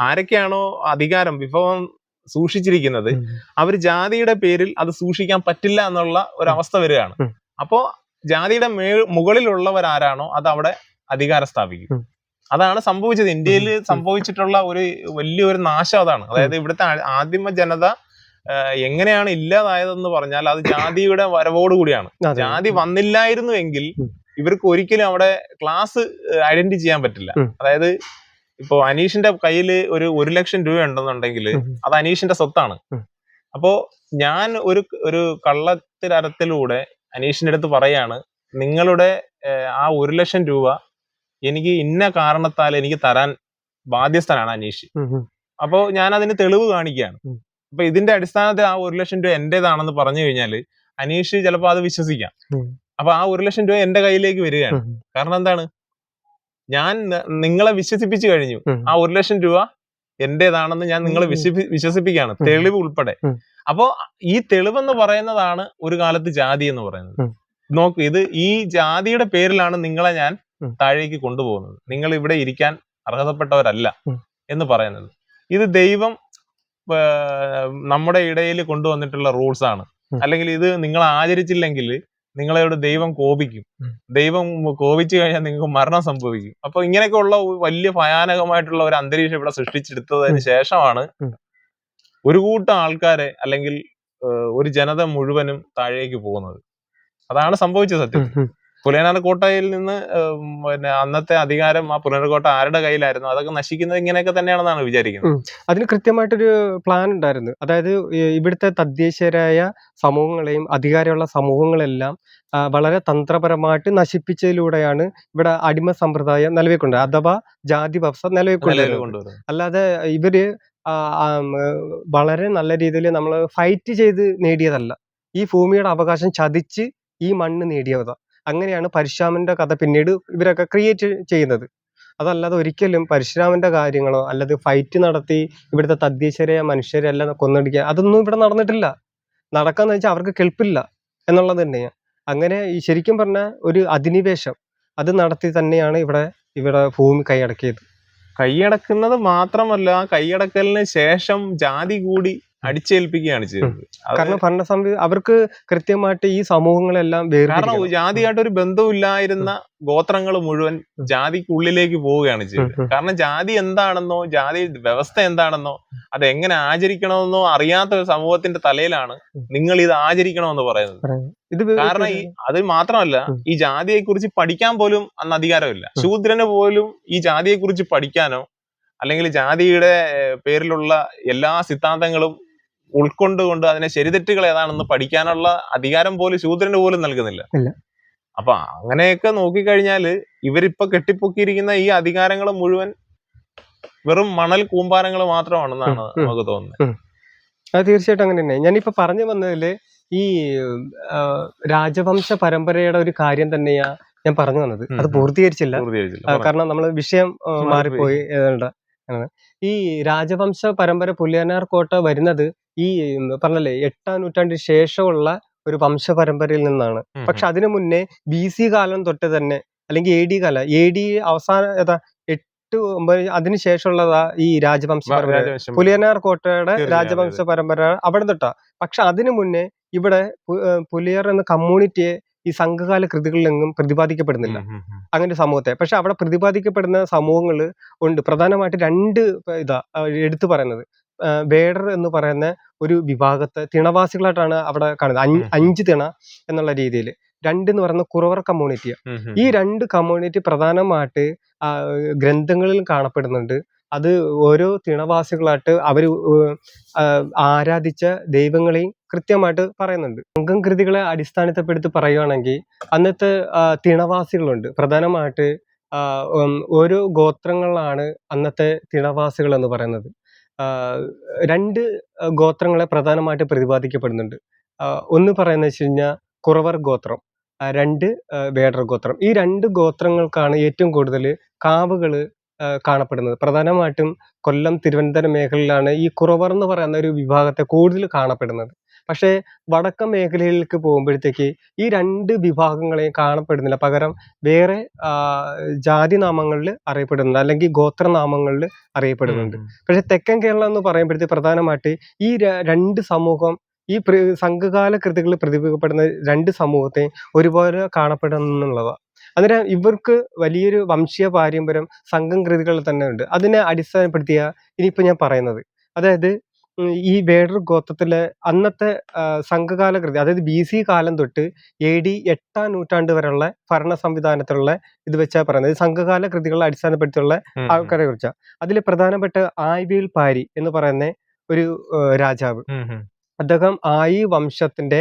ആരൊക്കെയാണോ അധികാരം വിഭവം സൂക്ഷിച്ചിരിക്കുന്നത് അവര് ജാതിയുടെ പേരിൽ അത് സൂക്ഷിക്കാൻ പറ്റില്ല എന്നുള്ള ഒരു അവസ്ഥ വരികയാണ്. അപ്പോ ജാതിയുടെ മുകളിലുള്ളവരാരാണോ അത് അവിടെ അധികാരം സ്ഥാപിക്കും. അതാണ് സംഭവിച്ചത്. ഇന്ത്യയിൽ സംഭവിച്ചിട്ടുള്ള ഒരു വലിയൊരു നാശം അതാണ്. അതായത് ഇവിടുത്തെ ആദിമ ജനത എങ്ങനെയാണ് ഇല്ലാതായതെന്ന് പറഞ്ഞാൽ അത് ജാതിയുടെ വരവോടുകൂടിയാണ്. ജാതി വന്നില്ലായിരുന്നു എങ്കിൽ ഇവർക്ക് ഒരിക്കലും അവിടെ ക്ലാസ് ഐഡന്റിഫൈ ചെയ്യാൻ പറ്റില്ല. അതായത് ഇപ്പോ അനീഷിന്റെ കയ്യിൽ ഒരു 1 ലക്ഷം രൂപ ഉണ്ടെന്നുണ്ടെങ്കിൽ അത് അനീഷിന്റെ സ്വത്താണ്. അപ്പോ ഞാൻ ഒരു കള്ളത്തരത്തിലൂടെ അനീഷിന്റെ അടുത്ത് പറയാണ്, നിങ്ങളുടെ ആ 1 ലക്ഷം രൂപ എനിക്ക് ഇന്ന കാരണത്താൽ എനിക്ക് തരാൻ ബാധ്യസ്ഥനാണ് അനീഷ്. അപ്പോ ഞാൻ അതിന് തെളിവ് കാണിക്കുകയാണ്. അപ്പൊ ഇതിന്റെ അടിസ്ഥാനത്തിൽ ആ 1 ലക്ഷം രൂപ എന്റേതാണെന്ന് പറഞ്ഞു കഴിഞ്ഞാല് അനീഷ് ചിലപ്പോ അത് വിശ്വസിക്കാം. അപ്പൊ ആ 1 ലക്ഷം രൂപ എന്റെ കയ്യിലേക്ക് വരികയാണ്. കാരണം എന്താണ്, ഞാൻ നിങ്ങളെ വിശ്വസിപ്പിച്ചു കഴിഞ്ഞു. ആ 1 ലക്ഷം രൂപ എന്റേതാണെന്ന് ഞാൻ നിങ്ങളെ വിശ്വസിപ്പിക്കുകയാണ്, തെളിവ് ഉൾപ്പെടെ. അപ്പോ ഈ തെളിവെന്ന് പറയുന്നതാണ് ഒരു കാലത്ത് ജാതി എന്ന് പറയുന്നത്. നോക്കൂ, ഇത് ഈ ജാതിയുടെ പേരിലാണ് നിങ്ങളെ ഞാൻ താഴേക്ക് കൊണ്ടുപോകുന്നത്, നിങ്ങൾ ഇവിടെ ഇരിക്കാൻ അർഹതപ്പെട്ടവരല്ല എന്ന് പറയുന്നത്. ഇത് ദൈവം നമ്മുടെ ഇടയിൽ കൊണ്ടുവന്നിട്ടുള്ള റൂൾസ് ആണ്. അല്ലെങ്കിൽ ഇത് നിങ്ങൾ ആചരിച്ചില്ലെങ്കിൽ നിങ്ങളോട് ദൈവം കോപിക്കും. ദൈവം കോപിച്ചു കഴിഞ്ഞാൽ നിങ്ങൾക്ക് മരണം സംഭവിക്കും. അപ്പൊ ഇങ്ങനെയൊക്കെ ഉള്ള വലിയ ഭയാനകമായിട്ടുള്ള ഒരു അന്തരീക്ഷം ഇവിടെ സൃഷ്ടിച്ചെടുത്തതിന് ശേഷമാണ് ഒരു കൂട്ടം ആൾക്കാരെ അല്ലെങ്കിൽ ഒരു ജനത മുഴുവനും താഴേക്ക് പോകുന്നത്. അതാണ് സംഭവിച്ചത് സത്യത്തിൽ. പുലയനാർ കോട്ടയിൽ നിന്ന് പിന്നെ അന്നത്തെ അധികാരം ആ പുലയനാർ കോട്ട ആരുടെ കയ്യിലായിരുന്നു, അതൊക്കെ നശിക്കുന്നത് ഇങ്ങനെയൊക്കെ തന്നെയാണെന്നാണ് വിചാരിക്കുന്നത്. അതിന് കൃത്യമായിട്ടൊരു പ്ലാൻ ഉണ്ടായിരുന്നു. അതായത് ഇവിടുത്തെ തദ്ദേശീയരായ സമൂഹങ്ങളെയും അധികാരമുള്ള സമൂഹങ്ങളെല്ലാം വളരെ തന്ത്രപരമായിട്ട് നശിപ്പിച്ചതിലൂടെയാണ് ഇവിടെ അടിമ സമ്പ്രദായം നിലവിൽക്കൊണ്ടത്, അഥവാ ജാതി വ്യവസ്ഥ നിലവിൽക്കൊണ്ടത്. അല്ലാതെ ഇവര് വളരെ നല്ല രീതിയിൽ നമ്മൾ ഫൈറ്റ് ചെയ്ത് നേടിയതല്ല. ഈ ഭൂമിയുടെ അവകാശം ചതിച്ച് ഈ മണ്ണ് നേടിയതാ. അങ്ങനെയാണ് പരശുരാമന്റെ കഥ പിന്നീട് ഇവരൊക്കെ ക്രിയേറ്റ് ചെയ്യുന്നത്. അതല്ലാതെ ഒരിക്കലും പരശുരാമന്റെ കാര്യങ്ങളോ അല്ലാതെ ഫൈറ്റ് നടത്തി ഇവിടുത്തെ തദ്ദേശീയരായ മനുഷ്യരെല്ലാം കൊന്നടിക്കുക അതൊന്നും ഇവിടെ നടന്നിട്ടില്ല. നടക്കാന്ന് വെച്ചാൽ അവർക്ക് കെൽപ്പില്ല എന്നുള്ളത് തന്നെയാണ്. അങ്ങനെ ഈ ശരിക്കും പറഞ്ഞ ഒരു അധിനിവേശം അത് നടത്തി തന്നെയാണ് ഇവിടെ ഭൂമി കൈയടക്കുന്നത് മാത്രമല്ല, കൈയടക്കലിന് ശേഷം ജാതി കൂടി അടിച്ചേൽപ്പിക്കുകയാണ് ചെയ്തത്. കാരണം ഭരണസമിതി അവർക്ക് കൃത്യമായിട്ട് ഈ സമൂഹങ്ങളെല്ലാം കാരണം ജാതിയായിട്ട് ഒരു ബന്ധമില്ലായിരുന്ന ഗോത്രങ്ങൾ മുഴുവൻ ജാതിക്കുള്ളിലേക്ക് പോവുകയാണ് ചെയ്തത്. കാരണം ജാതി എന്താണെന്നോ ജാതി വ്യവസ്ഥ എന്താണെന്നോ അത് എങ്ങനെ ആചരിക്കണമെന്നോ അറിയാത്ത ഒരു സമൂഹത്തിന്റെ തലയിലാണ് നിങ്ങൾ ഇത് ആചരിക്കണമെന്ന് പറയുന്നത്. കാരണം അത് മാത്രമല്ല, ഈ ജാതിയെ കുറിച്ച് പഠിക്കാൻ പോലും അന്ന് അധികാരമില്ല. ശൂദ്രന് പോലും ഈ ജാതിയെ കുറിച്ച് പഠിക്കാനോ അല്ലെങ്കിൽ ജാതിയുടെ പേരിലുള്ള എല്ലാ സിദ്ധാന്തങ്ങളും ഉൾക്കൊണ്ടുകൊണ്ട് അതിനെ ശരിതെറ്റുകൾ ഏതാണെന്ന് പഠിക്കാനുള്ള അധികാരം പോലും ശൂദ്രന് പോലും നൽകുന്നില്ല. അപ്പൊ അങ്ങനെയൊക്കെ നോക്കിക്കഴിഞ്ഞാല് ഇവരിപ്പൊ കെട്ടിപ്പൊക്കിയിരിക്കുന്ന ഈ അധികാരങ്ങൾ മുഴുവൻ വെറും മണൽ കൂമ്പാരങ്ങൾ മാത്രമാണെന്നാണ് നമുക്ക് തോന്നുന്നത്. അത് തീർച്ചയായിട്ടും അങ്ങനെ തന്നെ. ഞാനിപ്പോ പറഞ്ഞു വന്നതില് ഈ രാജവംശ പരമ്പരയുടെ ഒരു കാര്യം തന്നെയാ ഞാൻ പറഞ്ഞു വന്നത്. അത് പൂർത്തീകരിച്ചില്ല. കാരണം നമ്മൾ വിഷയം മാറിപ്പോയി. ഈ രാജവംശ പരമ്പര പുലിയനാർ കോട്ട വരുന്നത് ഈ പറഞ്ഞല്ലേ 8-ാം നൂറ്റാണ്ടിന് ശേഷമുള്ള ഒരു വംശ പരമ്പരയിൽ നിന്നാണ്. പക്ഷെ അതിനു മുന്നേ BC കാലം തൊട്ട് തന്നെ അല്ലെങ്കിൽ AD കാലം, AD അവസാന 8-9 അതിനുശേഷമുള്ളതാ ഈ രാജവംശ പരമ്പര. പുലിയനാർ കോട്ടയുടെ രാജവംശ പരമ്പര അവിടെ തൊട്ടാ. പക്ഷെ അതിനു മുന്നേ ഇവിടെ പുലിയർ എന്ന കമ്മ്യൂണിറ്റിയെ ഈ സംഘകാല കൃതികളിലെങ്ങും പ്രതിപാദിക്കപ്പെടുന്നില്ല അങ്ങനെ സമൂഹത്തെ. പക്ഷെ അവിടെ പ്രതിപാദിക്കപ്പെടുന്ന സമൂഹങ്ങൾ ഉണ്ട്. പ്രധാനമായിട്ട് 2 ഇതാ എടുത്തു പറയുന്നത്. വേടർ എന്ന് പറയുന്ന ഒരു വിഭാഗത്തെ തിണവാസികളായിട്ടാണ് അവിടെ കാണുന്നത്. 5 തിണ എന്നുള്ള രീതിയിൽ. രണ്ടെന്ന് പറയുന്ന കുറവർ കമ്മ്യൂണിറ്റിയാണ്. ഉം, ഉം, ഈ 2 കമ്മ്യൂണിറ്റി പ്രധാനമായിട്ട് ഗ്രന്ഥങ്ങളിൽ കാണപ്പെടുന്നുണ്ട്. അത് ഓരോ തിണവാസികളായിട്ട് അവർ ആരാധിച്ച ദൈവങ്ങളെയും കൃത്യമായിട്ട് പറയുന്നുണ്ട്. സംഘം കൃതികളെ അടിസ്ഥാനപ്പെടുത്തി പറയുകയാണെങ്കിൽ അന്നത്തെ തിണവാസികളുണ്ട്. പ്രധാനമായിട്ട് ഓരോ ഗോത്രങ്ങളിലാണ് അന്നത്തെ തിണവാസികൾ എന്ന് പറയുന്നത്. 2 ഗോത്രങ്ങളെ പ്രധാനമായിട്ട് പ്രതിപാദിക്കപ്പെടുന്നുണ്ട്. ഒന്ന് പറയുന്നത് വെച്ച് കഴിഞ്ഞാൽ കുറവർ ഗോത്രം, 2 വേടർ ഗോത്രം. ഈ 2 ഗോത്രങ്ങൾക്കാണ് ഏറ്റവും കൂടുതൽ കാവുകള് കാണപ്പെടുന്നത്. പ്രധാനമായിട്ടും കൊല്ലം, തിരുവനന്തപുരം മേഖലയിലാണ് ഈ കുറവർ എന്ന് പറയുന്ന ഒരു വിഭാഗത്തെ കൂടുതൽ കാണപ്പെടുന്നത്. പക്ഷേ വടക്കൻ മേഖലയിലേക്ക് പോകുമ്പോഴത്തേക്ക് ഈ 2 വിഭാഗങ്ങളെയും കാണപ്പെടുന്നില്ല. പകരം വേറെ ജാതി നാമങ്ങളിൽ അറിയപ്പെടുന്നുണ്ട്, അല്ലെങ്കിൽ ഗോത്രനാമങ്ങളിൽ അറിയപ്പെടുന്നുണ്ട്. പക്ഷെ തെക്കൻ കേരളം എന്ന് പറയുമ്പോഴത്തേക്ക് പ്രധാനമായിട്ട് ഈ 2 സമൂഹം, ഈ സംഘകാല കൃതികളിൽ പ്രതിപാദിക്കപ്പെടുന്ന 2 സമൂഹത്തെ ഒരുപോലെ കാണപ്പെടുന്നുള്ളതാണ്. അന്നേരം ഇവർക്ക് വലിയൊരു വംശീയ പാരമ്പര്യം സംഘം കൃതികളിൽ തന്നെ ഉണ്ട്. അതിനെ അടിസ്ഥാനപ്പെടുത്തിയ ഇനിയിപ്പോൾ ഞാൻ പറയുന്നത്, അതായത് ഈ വേടർ ഗോത്രത്തിലെ അന്നത്തെ സംഘകാല കൃതി, അതായത് BC കാലം തൊട്ട് AD 8-ാം നൂറ്റാണ്ട് വരെയുള്ള ഭരണ സംവിധാനത്തിലുള്ള ഇത് വെച്ചാ പറയുന്നത്. സംഘകാല കൃതികളെ അടിസ്ഥാനപ്പെടുത്തിയുള്ള ആൾക്കാരെ കുറിച്ചാണ്. അതിൽ പ്രധാനപ്പെട്ട ആയ്വേൽ പാരി എന്ന് പറയുന്ന ഒരു രാജാവ്. അദ്ദേഹം ആയി വംശത്തിന്റെ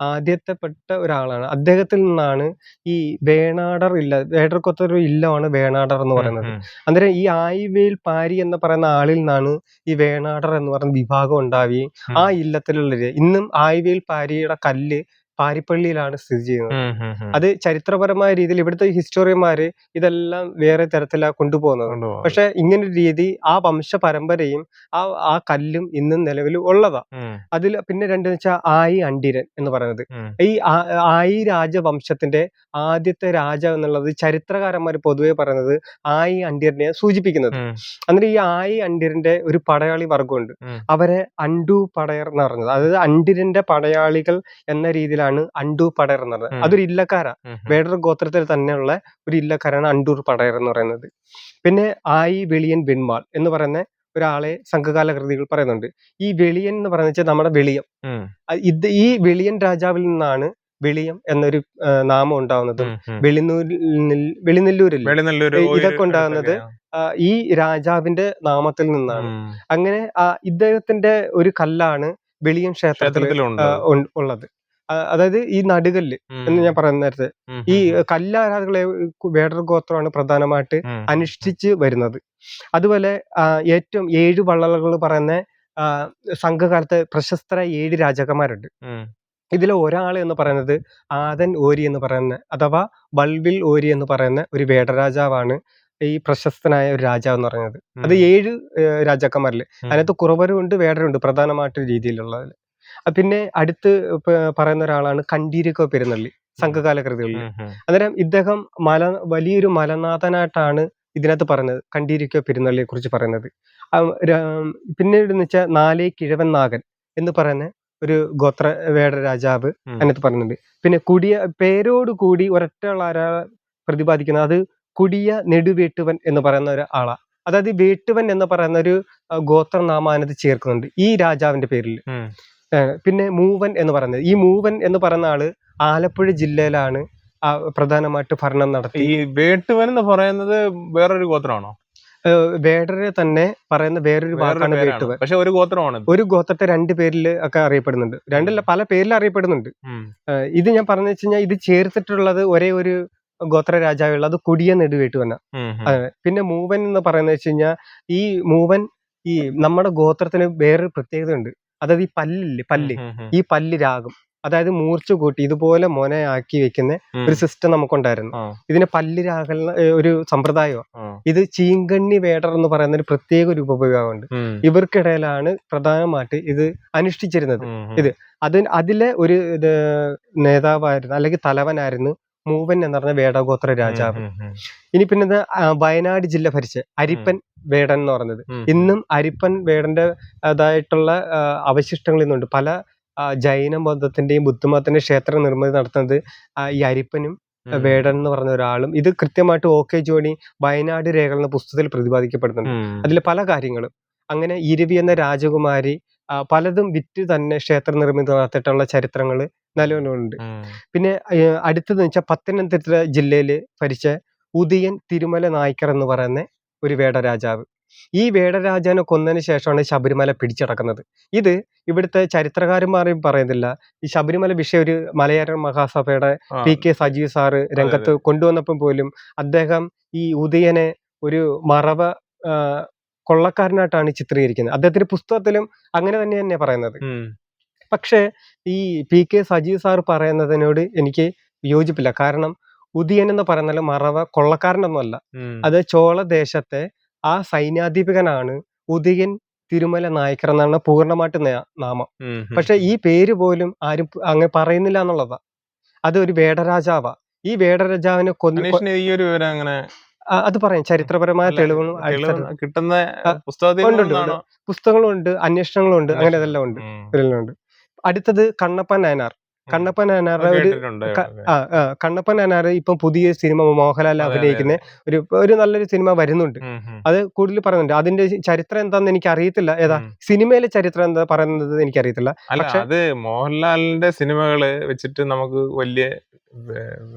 ആദ്യത്തെപ്പെട്ട ഒരാളാണ്. അദ്ദേഹത്തിൽ നിന്നാണ് ഈ വേണാടർ വേടർ ഗോത്രത്തിലെ ഇല്ലമാണ് വേണാടർ എന്ന് പറയുന്നത്. അന്നേരം ഈ ആയിവേൽ പാരി എന്ന് പറയുന്ന ആളിൽ നിന്നാണ് ഈ വേണാടർ എന്ന് പറയുന്ന വിഭാഗം ഉണ്ടാവുകയും ആ ഇല്ലത്തിലുള്ളത് ഇന്നും ആയിവേൽ പാരിയുടെ കല്ല് പാരിപ്പള്ളിയിലാണ് സ്ഥിതി ചെയ്യുന്നത്. അത് ചരിത്രപരമായ രീതിയിൽ ഇവിടുത്തെ ഹിസ്റ്റോറിയന്മാര് ഇതെല്ലാം വേറെ തരത്തിലാണ് കൊണ്ടുപോകുന്നത്. പക്ഷെ ഇങ്ങനൊരു രീതി ആ വംശ പരമ്പരയും ആ കല്ലും ഇന്നും നിലവിൽ ഉള്ളതാ. അതിൽ പിന്നെ രണ്ടെന്ന് വെച്ചാൽ ആയി അണ്ടിരൻ എന്ന് പറയുന്നത്, ഈ ആയി രാജവംശത്തിന്റെ ആദ്യത്തെ രാജാവ് എന്നുള്ളത് ചരിത്രകാരന്മാർ പൊതുവെ പറയുന്നത് ആയി അണ്ടിരനെ സൂചിപ്പിക്കുന്നത്. അന്നേരം ഈ ആയി അണ്ടിരന്റെ ഒരു പടയാളി വർഗമുണ്ട്, അവരെ അണ്ടു പടയർ എന്ന് പറഞ്ഞത്. അതായത് അണ്ടിരന്റെ പടയാളികൾ എന്ന രീതിയിലാണ് അണ്ടൂർ പടയർ എന്ന് പറയുന്നത്. അതൊരു ഇല്ലക്കാരാ, വേടർ ഗോത്രത്തിൽ തന്നെയുള്ള ഒരു ഇല്ലക്കാരാണ് അണ്ടൂർ പടയർ എന്ന് പറയുന്നത്. പിന്നെ ആയി വെളിയൻ വെൺമാൾ എന്ന് പറയുന്ന ഒരാളെ സംഘകാല കൃതികൾ പറയുന്നുണ്ട്. ഈ വെളിയൻ എന്ന് പറയുന്നത് നമ്മുടെ വെളിയം. ഈ വെളിയൻ രാജാവിൽ നിന്നാണ് വെളിയം എന്നൊരു നാമം ഉണ്ടാവുന്നതും വെളിനെല്ലൂരിൽ ഇതൊക്കെ ഉണ്ടാകുന്നത് ഈ രാജാവിന്റെ നാമത്തിൽ നിന്നാണ്. അങ്ങനെ ഇദ്ദേഹത്തിന്റെ ഒരു കല്ലാണ് വെളിയം ക്ഷേത്രത്തിൽ ഉള്ളത്. അതായത് ഈ നടുകല്ല് എന്ന് ഞാൻ പറയുന്ന നേരത്തെ ഈ കല്ലാരാധകളെ വേടർ ഗോത്രമാണ് പ്രധാനമായിട്ട് അനുഷ്ഠിച്ച് വരുന്നത്. അതുപോലെ ഏറ്റവും 7 വള്ളലുകൾ പറയുന്ന സംഘകാലത്ത് പ്രശസ്തരായ 7 രാജാക്കന്മാരുണ്ട്. ഇതിലെ ഒരാൾ എന്ന് പറയുന്നത് ആദൻ ഓരി എന്ന് പറയുന്ന, അഥവാ വൾവിൽ ഓരി എന്ന് പറയുന്ന ഒരു വേടരാജാവാണ് ഈ പ്രശസ്തനായ ഒരു രാജാവ് എന്ന് പറയുന്നത്. അത് 7 രാജാക്കന്മാരിൽ അതിനകത്ത് കുറവരുണ്ട് വേടരുണ്ട് പ്രധാനമായിട്ട് രീതിയിലുള്ളതിൽ. പിന്നെ അടുത്ത് പറയുന്ന ഒരാളാണ് കണ്ടീരിക്കോ പെരുന്നള്ളി സംഘകാല കൃതികളിൽ. അന്നേരം ഇദ്ദേഹം വലിയൊരു മലനാഥനായിട്ടാണ് ഇതിനകത്ത് പറയുന്നത്, കണ്ടീരിക്കോ പെരുന്നള്ളിയെ കുറിച്ച് പറയുന്നത്. പിന്നീട് എന്ന് വെച്ചാൽ നാലേ കിഴവൻ നാഗൻ എന്ന് പറയുന്ന ഒരു ഗോത്ര വേട രാജാവ് അതിനകത്ത് പറയുന്നുണ്ട്. പിന്നെ പേരോട് കൂടി ഒരൊറ്റ ആളാരാ പ്രതിപാദിക്കുന്നത്, അത് കുടിയ നെടുവേട്ടുവൻ എന്ന് പറയുന്ന ഒരു ആളാ. അതായത് വേട്ടുവൻ എന്ന് പറയുന്ന ഒരു ഗോത്രനാമം അതിനകത്ത് ചേർക്കുന്നുണ്ട് ഈ രാജാവിന്റെ പേരിൽ. പിന്നെ മൂവൻ എന്ന് പറയുന്നത്, ഈ മൂവൻ എന്ന് പറയുന്ന ആള് ആലപ്പുഴ ജില്ലയിലാണ് പ്രധാനമായിട്ട് ഭരണം നടത്തി. ഈ വേട്ടുവൻ എന്ന് പറയുന്നത് വേറൊരു ഗോത്രമാണോ? വേടരെ തന്നെ പറയുന്ന വേറൊരു വാക്കാണ് വേട്ടുവൻ. പക്ഷെ ഒരു ഗോത്രമാണ്. ഒരു ഗോത്രത്തെ 2 പേരിൽ ഒക്കെ അറിയപ്പെടുന്നുണ്ട്, 2 പല പേരിൽ അറിയപ്പെടുന്നുണ്ട്. ഇത് ഞാൻ പറഞ്ഞു വെച്ച് കഴിഞ്ഞാൽ ഇത് ചേർത്തിട്ടുള്ളത് ഒരേ ഒരു ഗോത്ര രാജാവുള്ള, അത് കുടിയ നെടുവേട്ടുവന. പിന്നെ മൂവൻ എന്ന് പറയുന്നത് വെച്ച് കഴിഞ്ഞാൽ ഈ മൂവൻ ഈ നമ്മുടെ ഗോത്രത്തിന് വേറൊരു പ്രത്യേകത ഉണ്ട്. അതായത് ഈ പല്ല് ഈ പല്ല് രാഗം, അതായത് മൂർച്ച കൂട്ടി ഇതുപോലെ മൊനയാക്കി വെക്കുന്ന ഒരു സിസ്റ്റം നമുക്കുണ്ടായിരുന്നു. ഇതിന് പല്ല് രാഗം ഒരു സമ്പ്രദായമാണ്. ഇത് ചീങ്കണ്ണി വേടർ എന്ന് പറയുന്ന ഒരു പ്രത്യേക ഒരു ഉപവിഭാഗമുണ്ട്. ഇവർക്കിടയിലാണ് പ്രധാനമായിട്ട് ഇത് അനുഷ്ഠിച്ചിരുന്നത്. അതിലെ ഒരു നേതാവായിരുന്നു അല്ലെങ്കിൽ തലവനായിരുന്നു മൂവൻ എന്ന് പറഞ്ഞ വേടഗോത്ര രാജാവ്. ഇനി പിന്നെ വയനാട് ജില്ല ഭരിച്ച അരിപ്പൻ വേടൻ എന്ന് പറയുന്നത്, ഇന്നും അരിപ്പൻ വേടന്റെ അതായിട്ടുള്ള അവശിഷ്ടങ്ങൾ ഇന്നുണ്ട്. പല ജൈന മതത്തിന്റെയും ബുദ്ധമതത്തിന്റെയും ക്ഷേത്ര നിർമ്മിതി നടത്തുന്നത് ഈ അരിപ്പനും വേടൻ എന്ന് പറഞ്ഞ ഒരാളും. ഇത് കൃത്യമായിട്ട് OK ജോണി വയനാട് രേഖകൾ എന്ന പുസ്തകത്തിൽ പ്രതിപാദിക്കപ്പെടുന്നുണ്ട്. അതിൽ പല കാര്യങ്ങളും അങ്ങനെ ഇരവി എന്ന രാജകുമാരി പലതും വിറ്റ് തന്നെ ക്ഷേത്ര നിർമ്മിതി നടത്തിയിട്ടുള്ള ചരിത്രങ്ങൾ നിലവിലുണ്ട്. പിന്നെ അടുത്തത് വെച്ചാൽ പത്തനംതിട്ട ജില്ലയിൽ ഭരിച്ച ഉദയൻ തിരുമല നായ്ക്കർ എന്ന് പറയുന്ന ഒരു വേടരാജാവ്. ഈ വേടരാജാവിനെ കൊന്നതിന് ശേഷമാണ് ശബരിമല പിടിച്ചടക്കുന്നത്. ഇത് ഇവിടുത്തെ ചരിത്രകാരന്മാരും പറയുന്നില്ല. ഈ ശബരിമല വിഷയം ഒരു മലയാള മഹാസഭയുടെ PK സജീവ് സാറ് രംഗത്ത് കൊണ്ടുവന്നപ്പോൾ പോലും അദ്ദേഹം ഈ ഉദയനെ ഒരു മറവ കൊള്ളക്കാരനായിട്ടാണ് ചിത്രീകരിക്കുന്നത്. അദ്ദേഹത്തിന്റെ പുസ്തകത്തിലും അങ്ങനെ തന്നെ പറയുന്നത്. പക്ഷേ ഈ PK സജീവ് സാർ പറയുന്നതിനോട് എനിക്ക് യോജിപ്പില്ല. കാരണം ഉദയൻ എന്ന് പറയുന്നത് മറവ കൊള്ളക്കാരനൊന്നുമല്ല. അത് ചോള ദേശത്തെ ആ സൈന്യാധിപനാണ് ഉദയൻ തിരുമല നായ്ക്കർ എന്നാണ് പൂർണ്ണമായിട്ട് നാമം. പക്ഷെ ഈ പേര് പോലും ആരും അങ്ങനെ പറയുന്നില്ല എന്നുള്ളതാ. അത് ഒരു വേടരാജാവാ. ഈ വേടരാജാവിനെ അത് പറയാം. ചരിത്രപരമായ തെളിവുകളും കിട്ടുന്ന പുസ്തകങ്ങളും ഉണ്ട്, അന്വേഷണങ്ങളും ഉണ്ട്, അങ്ങനെ ഇതെല്ലാം ഉണ്ട്. അടുത്തത് കണ്ണപ്പൻ നായനാർ. കണ്ണപ്പൻ നായനാർ ഇപ്പം പുതിയ സിനിമ മോഹൻലാൽ അഭിനയിക്കുന്ന ഒരു നല്ലൊരു സിനിമ വരുന്നുണ്ട്. അത് കൂടുതൽ പറയുന്നുണ്ട്. അതിന്റെ ചരിത്രം എന്താന്ന് എനിക്ക് അറിയത്തില്ല. ഏതാ സിനിമയിലെ ചരിത്രം എന്താ പറയുന്നത് എനിക്ക് അറിയത്തില്ല. പക്ഷെ അത് മോഹൻലാലിന്റെ സിനിമകള് വെച്ചിട്ട് നമുക്ക് വലിയ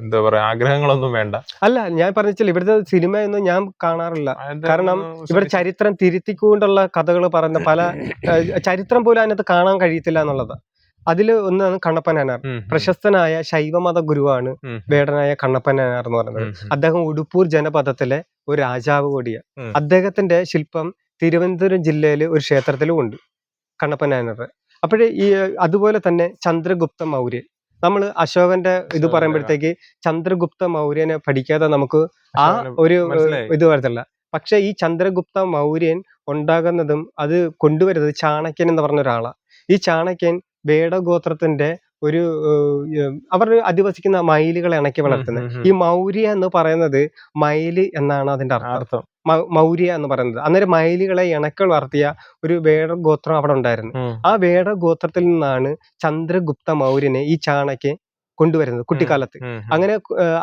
എന്താ പറയാ ആഗ്രഹങ്ങളൊന്നും വേണ്ട. അല്ല, ഞാൻ പറഞ്ഞാൽ ഇവിടുത്തെ സിനിമയൊന്നും ഞാൻ കാണാറില്ല. കാരണം ഇവിടെ ചരിത്രം തിരുത്തിക്കൊണ്ടുള്ള കഥകൾ പറയുന്ന പല ചരിത്രം പോലും അതിനകത്ത് കാണാൻ കഴിയത്തില്ല എന്നുള്ളതാ. അതില് ഒന്നാണ് കണ്ണപ്പൻ നായനാർ. പ്രശസ്തനായ ശൈവമത ഗുരുവാണ് വേടനായ കണ്ണപ്പൻ നായനാർ എന്ന് പറയുന്നത്. അദ്ദേഹം ഉടുപ്പൂർ ജനപദത്തിലെ ഒരു രാജാവ് കൂടിയാണ്. അദ്ദേഹത്തിന്റെ ശില്പം തിരുവനന്തപുരം ജില്ലയിലെ ഒരു ക്ഷേത്രത്തിലും ഉണ്ട്, കണ്ണപ്പൻ നായനാർ. അപ്പോഴേ ഈ അതുപോലെ തന്നെ ചന്ദ്രഗുപ്ത മൗര്യൻ. നമ്മൾ അശോകന്റെ ഇത് പറയുമ്പോഴത്തേക്ക് ചന്ദ്രഗുപ്ത മൗര്യനെ പഠിക്കാതെ നമുക്ക് ആ ഒരു ഇത് വരത്തില്ല. പക്ഷെ ഈ ചന്ദ്രഗുപ്ത മൗര്യൻ ഉണ്ടാകുന്നതും അത് കൊണ്ടുവരുന്നത് ചാണക്യൻ എന്ന് പറഞ്ഞ ഒരാളാണ്. ഈ ചാണക്യൻ വേടഗോത്രത്തിന്റെ അവർ അധിവസിക്കുന്ന മയിലുകളെ ഇണക്കി വളർത്തുന്നത്. ഈ മൗര്യ എന്ന് പറയുന്നത് മയില് എന്നാണ് അതിന്റെ അർത്ഥം. മൗര്യ എന്ന് പറയുന്നത്. അന്നേരം മയിലുകളെ ഇണക്കി വളർത്തിയ ഒരു വേടഗോത്രം അവിടെ ഉണ്ടായിരുന്നു. ആ വേടഗോത്രത്തിൽ നിന്നാണ് ചന്ദ്രഗുപ്ത മൗര്യനെ ഈ ചാണക്യൻ കൊണ്ടുവരുന്നത് കുട്ടിക്കാലത്ത്. അങ്ങനെ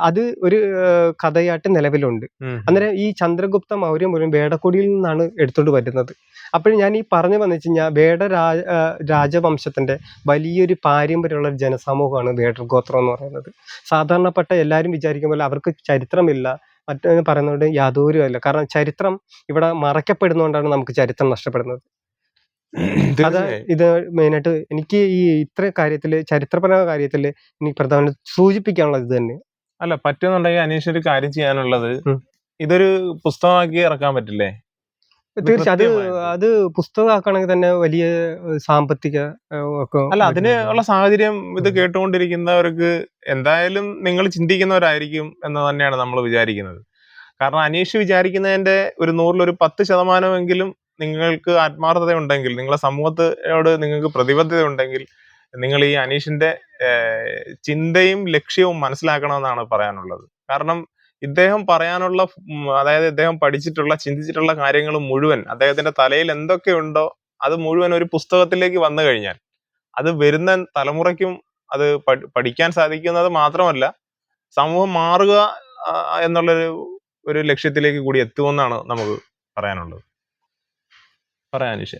അത് ഒരു കഥയായിട്ട് നിലവിലുണ്ട്. അന്നേരം ഈ ചന്ദ്രഗുപ്ത മൗര്യ മുഴുവൻ വേടക്കൊടിയിൽ നിന്നാണ് എടുത്തോണ്ട് വരുന്നത്. അപ്പോഴും ഞാൻ ഈ പറഞ്ഞു വന്നു വെച്ച് കഴിഞ്ഞാൽ വേട രാജവംശത്തിന്റെ വലിയൊരു പാരമ്പര്യമുള്ള ഒരു ജനസമൂഹമാണ് വേടഗോത്രം എന്ന് പറയുന്നത്. സാധാരണപ്പെട്ട എല്ലാവരും വിചാരിക്കും പോലെ അവർക്ക് ചരിത്രമില്ല മറ്റൊന്ന് പറയുന്നതുകൊണ്ട് യാതൊരു അല്ല. കാരണം ചരിത്രം ഇവിടെ മറയ്ക്കപ്പെടുന്നതുകൊണ്ടാണ് നമുക്ക് ചരിത്രം നഷ്ടപ്പെടുന്നത്. അത് ഇത് മെയിനായിട്ട് എനിക്ക് ഈ ഇത്ര കാര്യത്തില് ചരിത്രപരമായ കാര്യത്തില് എനിക്ക് പ്രധാന സൂചിപ്പിക്കാനുള്ളത് ഇത് തന്നെ. അല്ല, പറ്റുന്നുണ്ടെങ്കിൽ അനീഷ് ഒരു കാര്യം ചെയ്യാനുള്ളത് ഇതൊരു പുസ്തകമാക്കി ഇറക്കാൻ പറ്റില്ലേ? തീർച്ചയായും അത് പുസ്തകമാക്കണമെങ്കിൽ തന്നെ വലിയ സാമ്പത്തിക അല്ല, അതിനുള്ള സാഹചര്യം ഇത് കേട്ടുകൊണ്ടിരിക്കുന്നവർക്ക് എന്തായാലും നിങ്ങൾ ചിന്തിക്കുന്നവരായിരിക്കും എന്ന് തന്നെയാണ് നമ്മൾ വിചാരിക്കുന്നത്. കാരണം അനീഷ് വിചാരിക്കുന്നതിന്റെ ഒരു 100-ൽ 10% നിങ്ങൾക്ക് ആത്മാർത്ഥത ഉണ്ടെങ്കിൽ, നിങ്ങളെ സമൂഹത്തോട് നിങ്ങൾക്ക് പ്രതിബദ്ധത ഉണ്ടെങ്കിൽ നിങ്ങൾ ഈ അനീഷിന്റെ ചിന്തയും ലക്ഷ്യവും മനസ്സിലാക്കണമെന്നാണ് പറയാനുള്ളത്. കാരണം ഇദ്ദേഹം പറയാനുള്ള, അതായത് ഇദ്ദേഹം പഠിച്ചിട്ടുള്ള ചിന്തിച്ചിട്ടുള്ള കാര്യങ്ങൾ മുഴുവൻ, അദ്ദേഹത്തിന്റെ തലയിൽ എന്തൊക്കെയുണ്ടോ അത് മുഴുവൻ ഒരു പുസ്തകത്തിലേക്ക് വന്നു കഴിഞ്ഞാൽ അത് വരുന്ന തലമുറയ്ക്കും അത് പഠിക്കാൻ സാധിക്കുന്നത് മാത്രമല്ല, സമൂഹം മാറുക എന്നുള്ളൊരു ലക്ഷ്യത്തിലേക്ക് കൂടി എത്തുമെന്നാണ് നമുക്ക് പറയാനുള്ളത്. പറയാം അനീഷ്.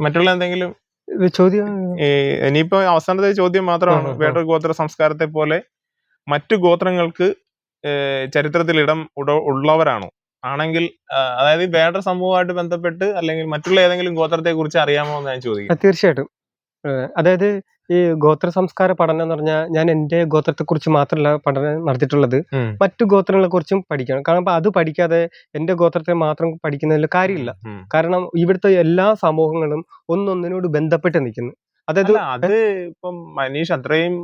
മറ്റുള്ള എന്തെങ്കിലും ചോദ്യം? ഇനിയിപ്പോ അവസാനത്തെ ചോദ്യം മാത്രമാണ്. വേടഗോത്ര സംസ്കാരത്തെ പോലെ മറ്റു ഗോത്രങ്ങൾക്ക് ചരിത്രത്തിൽ ഇടം ഉള്ളവരാണോ? ആണെങ്കിൽ അതായത് വേട സമൂഹമായിട്ട് ബന്ധപ്പെട്ട് അല്ലെങ്കിൽ മറ്റുള്ള ഏതെങ്കിലും ഗോത്രത്തെ കുറിച്ച് അറിയാമോ എന്ന് ഞാൻ ചോദിക്കും. തീർച്ചയായിട്ടും. അതായത് ഈ ഗോത്ര സംസ്കാര പഠനം എന്ന് പറഞ്ഞാൽ ഞാൻ എന്റെ ഗോത്രത്തെ കുറിച്ച് മാത്രമല്ല പഠനം നടത്തിയിട്ടുള്ളത്, മറ്റു ഗോത്രങ്ങളെ കുറിച്ചും പഠിക്കണം. കാരണം അത് പഠിക്കാതെ എന്റെ ഗോത്രത്തെ മാത്രം പഠിക്കുന്നതിൽ കാര്യമില്ല. കാരണം ഇവിടുത്തെ എല്ലാ സമൂഹങ്ങളും ഒന്നൊന്നിനോട് ബന്ധപ്പെട്ട് നിൽക്കുന്നു. അതായത് അത് ഇപ്പം മനീഷ് അത്രയും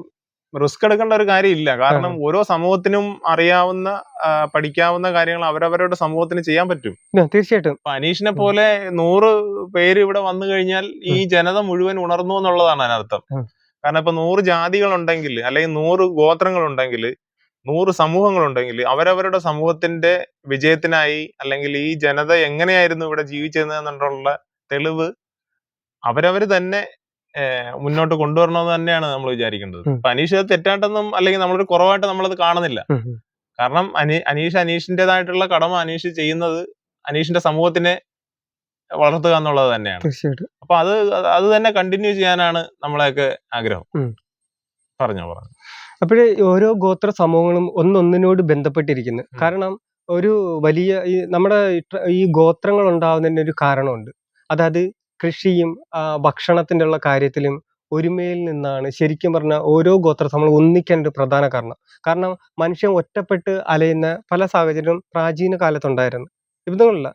റിസ്ക് എടുക്കേണ്ട ഒരു കാര്യമില്ല. കാരണം ഓരോ സമൂഹത്തിനും അറിയാവുന്ന പഠിക്കാവുന്ന കാര്യങ്ങൾ അവരവരുടെ സമൂഹത്തിന് ചെയ്യാൻ പറ്റും. തീർച്ചയായിട്ടും. അനീഷിനെ പോലെ 100 പേര് ഇവിടെ വന്നു കഴിഞ്ഞാൽ ഈ ജനത മുഴുവൻ ഉണർന്നു എന്നുള്ളതാണ് അതിനർത്ഥം. കാരണം ഇപ്പൊ 100 ജാതികൾ ഉണ്ടെങ്കിൽ അല്ലെങ്കിൽ 100 ഗോത്രങ്ങൾ ഉണ്ടെങ്കിൽ 100 സമൂഹങ്ങൾ ഉണ്ടെങ്കിൽ അവരവരുടെ സമൂഹത്തിന്റെ വിജയത്തിനായി അല്ലെങ്കിൽ ഈ ജനത എങ്ങനെയായിരുന്നു ഇവിടെ ജീവിച്ചിരുന്നതെന്നുള്ള തെളിവ് അവരവര് തന്നെ മുന്നോട്ട് കൊണ്ടുവരണമെന്ന് തന്നെയാണ് നമ്മൾ വിചാരിക്കേണ്ടത്. അപ്പൊ അനീഷ് അത് തെറ്റായിട്ടൊന്നും അല്ലെങ്കിൽ നമ്മളൊരു കുറവായിട്ട് നമ്മളത് കാണുന്നില്ല. കാരണം അനീഷിന്റേതായിട്ടുള്ള കടമ അനീഷ് ചെയ്യുന്നത് അനീഷിന്റെ സമൂഹത്തിനെ വളർത്തുക എന്നുള്ളത് തന്നെയാണ്. അപ്പൊ അത് തന്നെ കണ്ടിന്യൂ ചെയ്യാനാണ് നമ്മളെയൊക്കെ ആഗ്രഹം. പറഞ്ഞു. അപ്പോഴേ ഓരോ ഗോത്ര സമൂഹങ്ങളും ഒന്നൊന്നിനോട് ബന്ധപ്പെട്ടിരിക്കുന്നു. കാരണം ഒരു വലിയ നമ്മുടെ ഈ ഗോത്രങ്ങൾ ഉണ്ടാവുന്നതിന് ഒരു കാരണമുണ്ട്. അതായത് കൃഷിയും ഭക്ഷണത്തിന്റെ ഉള്ള കാര്യത്തിലും ഒരുമയിൽ നിന്നാണ് ശരിക്കും പറഞ്ഞാൽ ഓരോ ഗോത്ര സമൂഹം ഒന്നിക്കാൻ ഒരു പ്രധാന കാരണം. കാരണം മനുഷ്യൻ ഒറ്റപ്പെട്ട് അലയുന്ന പല സാഹചര്യവും പ്രാചീന കാലത്തുണ്ടായിരുന്നു. ഇതൊന്നുമില്ല.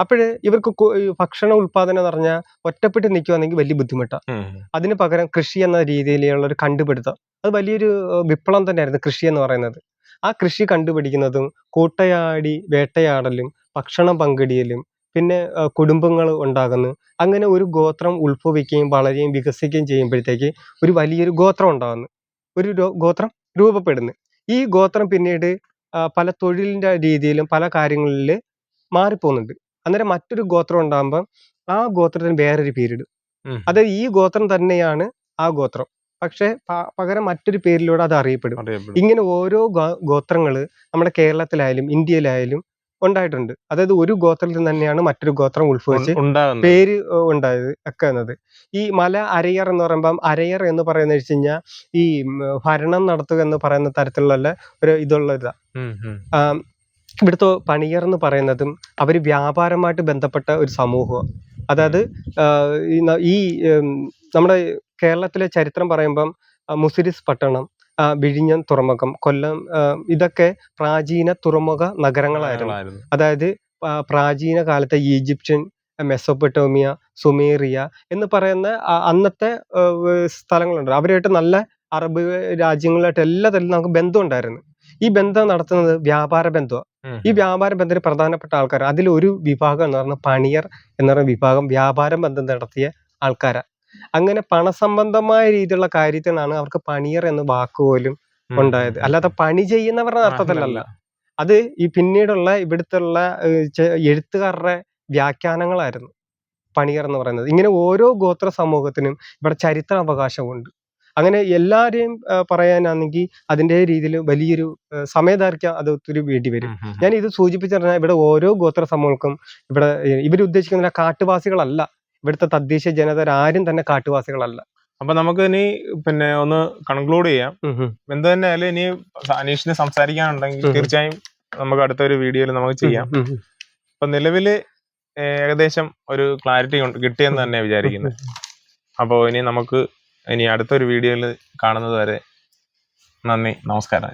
അപ്പോഴ് ഇവർക്ക് ഈ ഭക്ഷണ ഉൽപാദനം എന്ന് പറഞ്ഞാൽ ഒറ്റപ്പെട്ട് നിൽക്കുകയാണെങ്കിൽ വലിയ ബുദ്ധിമുട്ടാണ്. അതിന് പകരം കൃഷി എന്ന രീതിയിലുള്ള ഒരു കണ്ടുപിടുത്തം, അത് വലിയൊരു വിപ്ലവം തന്നെയായിരുന്നു കൃഷി എന്ന് പറയുന്നത്. ആ കൃഷി കണ്ടുപിടിക്കുന്നതും കൂട്ടയാടി വേട്ടയാടലും ഭക്ഷണം പങ്കിടലും പിന്നെ കുടുംബങ്ങൾ ഉണ്ടാകുന്നു. അങ്ങനെ ഒരു ഗോത്രം ഉത്ഭവിക്കുകയും വളരുകയും വികസിക്കുകയും ചെയ്യുമ്പോഴത്തേക്ക് ഒരു വലിയൊരു ഗോത്രം ഉണ്ടാകുന്നു. ഒരു ഗോത്രം രൂപപ്പെടുന്നു. ഈ ഗോത്രം പിന്നീട് പല തൊഴിലിന്റെ രീതിയിലും പല കാര്യങ്ങളിൽ മാറിപ്പോകുന്നുണ്ട്. അന്നേരം മറ്റൊരു ഗോത്രം ഉണ്ടാകുമ്പോൾ ആ ഗോത്രത്തിന് വേറൊരു പേരിടും. അത് ഈ ഗോത്രം തന്നെയാണ് ആ ഗോത്രം, പക്ഷെ പകരം മറ്റൊരു പേരിലൂടെ അത് അറിയപ്പെടും. ഇങ്ങനെ ഓരോ ഗോത്രങ്ങള് നമ്മുടെ കേരളത്തിലായാലും ഇന്ത്യയിലായാലും ഉണ്ടായിട്ടുണ്ട്. അതായത് ഒരു ഗോത്രത്തിൽ നിന്ന് തന്നെയാണ് മറ്റൊരു ഗോത്രം ഉത്ഭവിച്ച് പേര് ഉണ്ടായത് ഒക്കെ എന്നത്. ഈ മല അരയർ എന്ന് പറയുമ്പം അരയർ എന്ന് പറയുന്നത് വെച്ച് കഴിഞ്ഞാൽ ഈ ഭരണം നടത്തുക എന്ന് പറയുന്ന തരത്തിലുള്ള ഒരു ഇതുള്ള ഇതാ. ഇവിടുത്തെ പണിയർ എന്ന് പറയുന്നതും അവര് വ്യാപാരമായിട്ട് ബന്ധപ്പെട്ട ഒരു സമൂഹമാണ്. അതായത് ഈ നമ്മുടെ കേരളത്തിലെ ചരിത്രം പറയുമ്പം മുസിരിസ് പട്ടണം, വിഴിഞ്ഞം തുറമുഖം, കൊല്ലം, ഇതൊക്കെ പ്രാചീന തുറമുഖ നഗരങ്ങളായിരുന്നു. അതായത് പ്രാചീന കാലത്തെ ഈജിപ്ഷ്യൻ, മെസൊപ്പൊട്ടേമിയ, സുമേറിയ എന്ന് പറയുന്ന അന്നത്തെ സ്ഥലങ്ങളുണ്ട്. അവരുമായിട്ട് നല്ല അറബ് രാജ്യങ്ങളുമായിട്ട് എല്ലാത്തിലും നമുക്ക് ബന്ധം ഉണ്ടായിരുന്നു. ഈ ബന്ധം നടത്തുന്നത് വ്യാപാര ബന്ധമാണ്. ഈ വ്യാപാര ബന്ധത്തിന് പ്രധാനപ്പെട്ട ആൾക്കാർ അതിലൊരു വിഭാഗം എന്ന് പറഞ്ഞാൽ പണിയർ എന്ന് പറയുന്ന വിഭാഗം വ്യാപാര ബന്ധം നടത്തിയ ആൾക്കാരാ. അങ്ങനെ പണസംബന്ധമായ രീതിയിലുള്ള കാര്യത്തിനാണ് അവർക്ക് പണിയർ എന്ന വാക്ക് പോലും ഉണ്ടായത്. അല്ലാതെ പണി ചെയ്യുന്നവരുടെ അർത്ഥത്തിലല്ല. അത് ഈ പിന്നീടുള്ള ഇവിടുത്തുള്ള എഴുത്തുകാരുടെ വ്യാഖ്യാനങ്ങളായിരുന്നു പണിയർ എന്ന് പറയുന്നത്. ഇങ്ങനെ ഓരോ ഗോത്ര സമൂഹത്തിനും ഇവിടെ ചരിത്ര അവകാശമുണ്ട്. അങ്ങനെ എല്ലാരെയും പറയാനാണെങ്കിൽ അതിൻ്റെ രീതിയിൽ വലിയൊരു സമയദൈർഘ്യം അത് ഒത്തിരി വേണ്ടി വരും. ഞാൻ ഇത് സൂചിപ്പിച്ചു പറഞ്ഞാൽ ഇവിടെ ഓരോ ഗോത്ര സമൂഹങ്ങൾക്കും ഇവിടെ ഇവരുദ്ദേശിക്കുന്ന കാട്ടുവാസികളല്ല. ഇവിടുത്തെ തദ്ദേശ ജനതരാരും തന്നെ കാട്ടുവാസികളല്ല. അപ്പൊ നമുക്ക് ഇനി പിന്നെ ഒന്ന് കൺക്ലൂഡ് ചെയ്യാം. എന്ത് തന്നെ ആയാലും ഇനി അനീഷിന് സംസാരിക്കാനുണ്ടെങ്കിൽ തീർച്ചയായും നമുക്ക് അടുത്തൊരു വീഡിയോയിൽ നമുക്ക് ചെയ്യാം. അപ്പൊ നിലവില് ഏകദേശം ഒരു ക്ലാരിറ്റി കിട്ടിയെന്ന് തന്നെ വിചാരിക്കുന്നത്. അപ്പോൾ ഇനി അടുത്തൊരു വീഡിയോയിൽ കാണുന്നത് വരെ നന്ദി, നമസ്കാരം.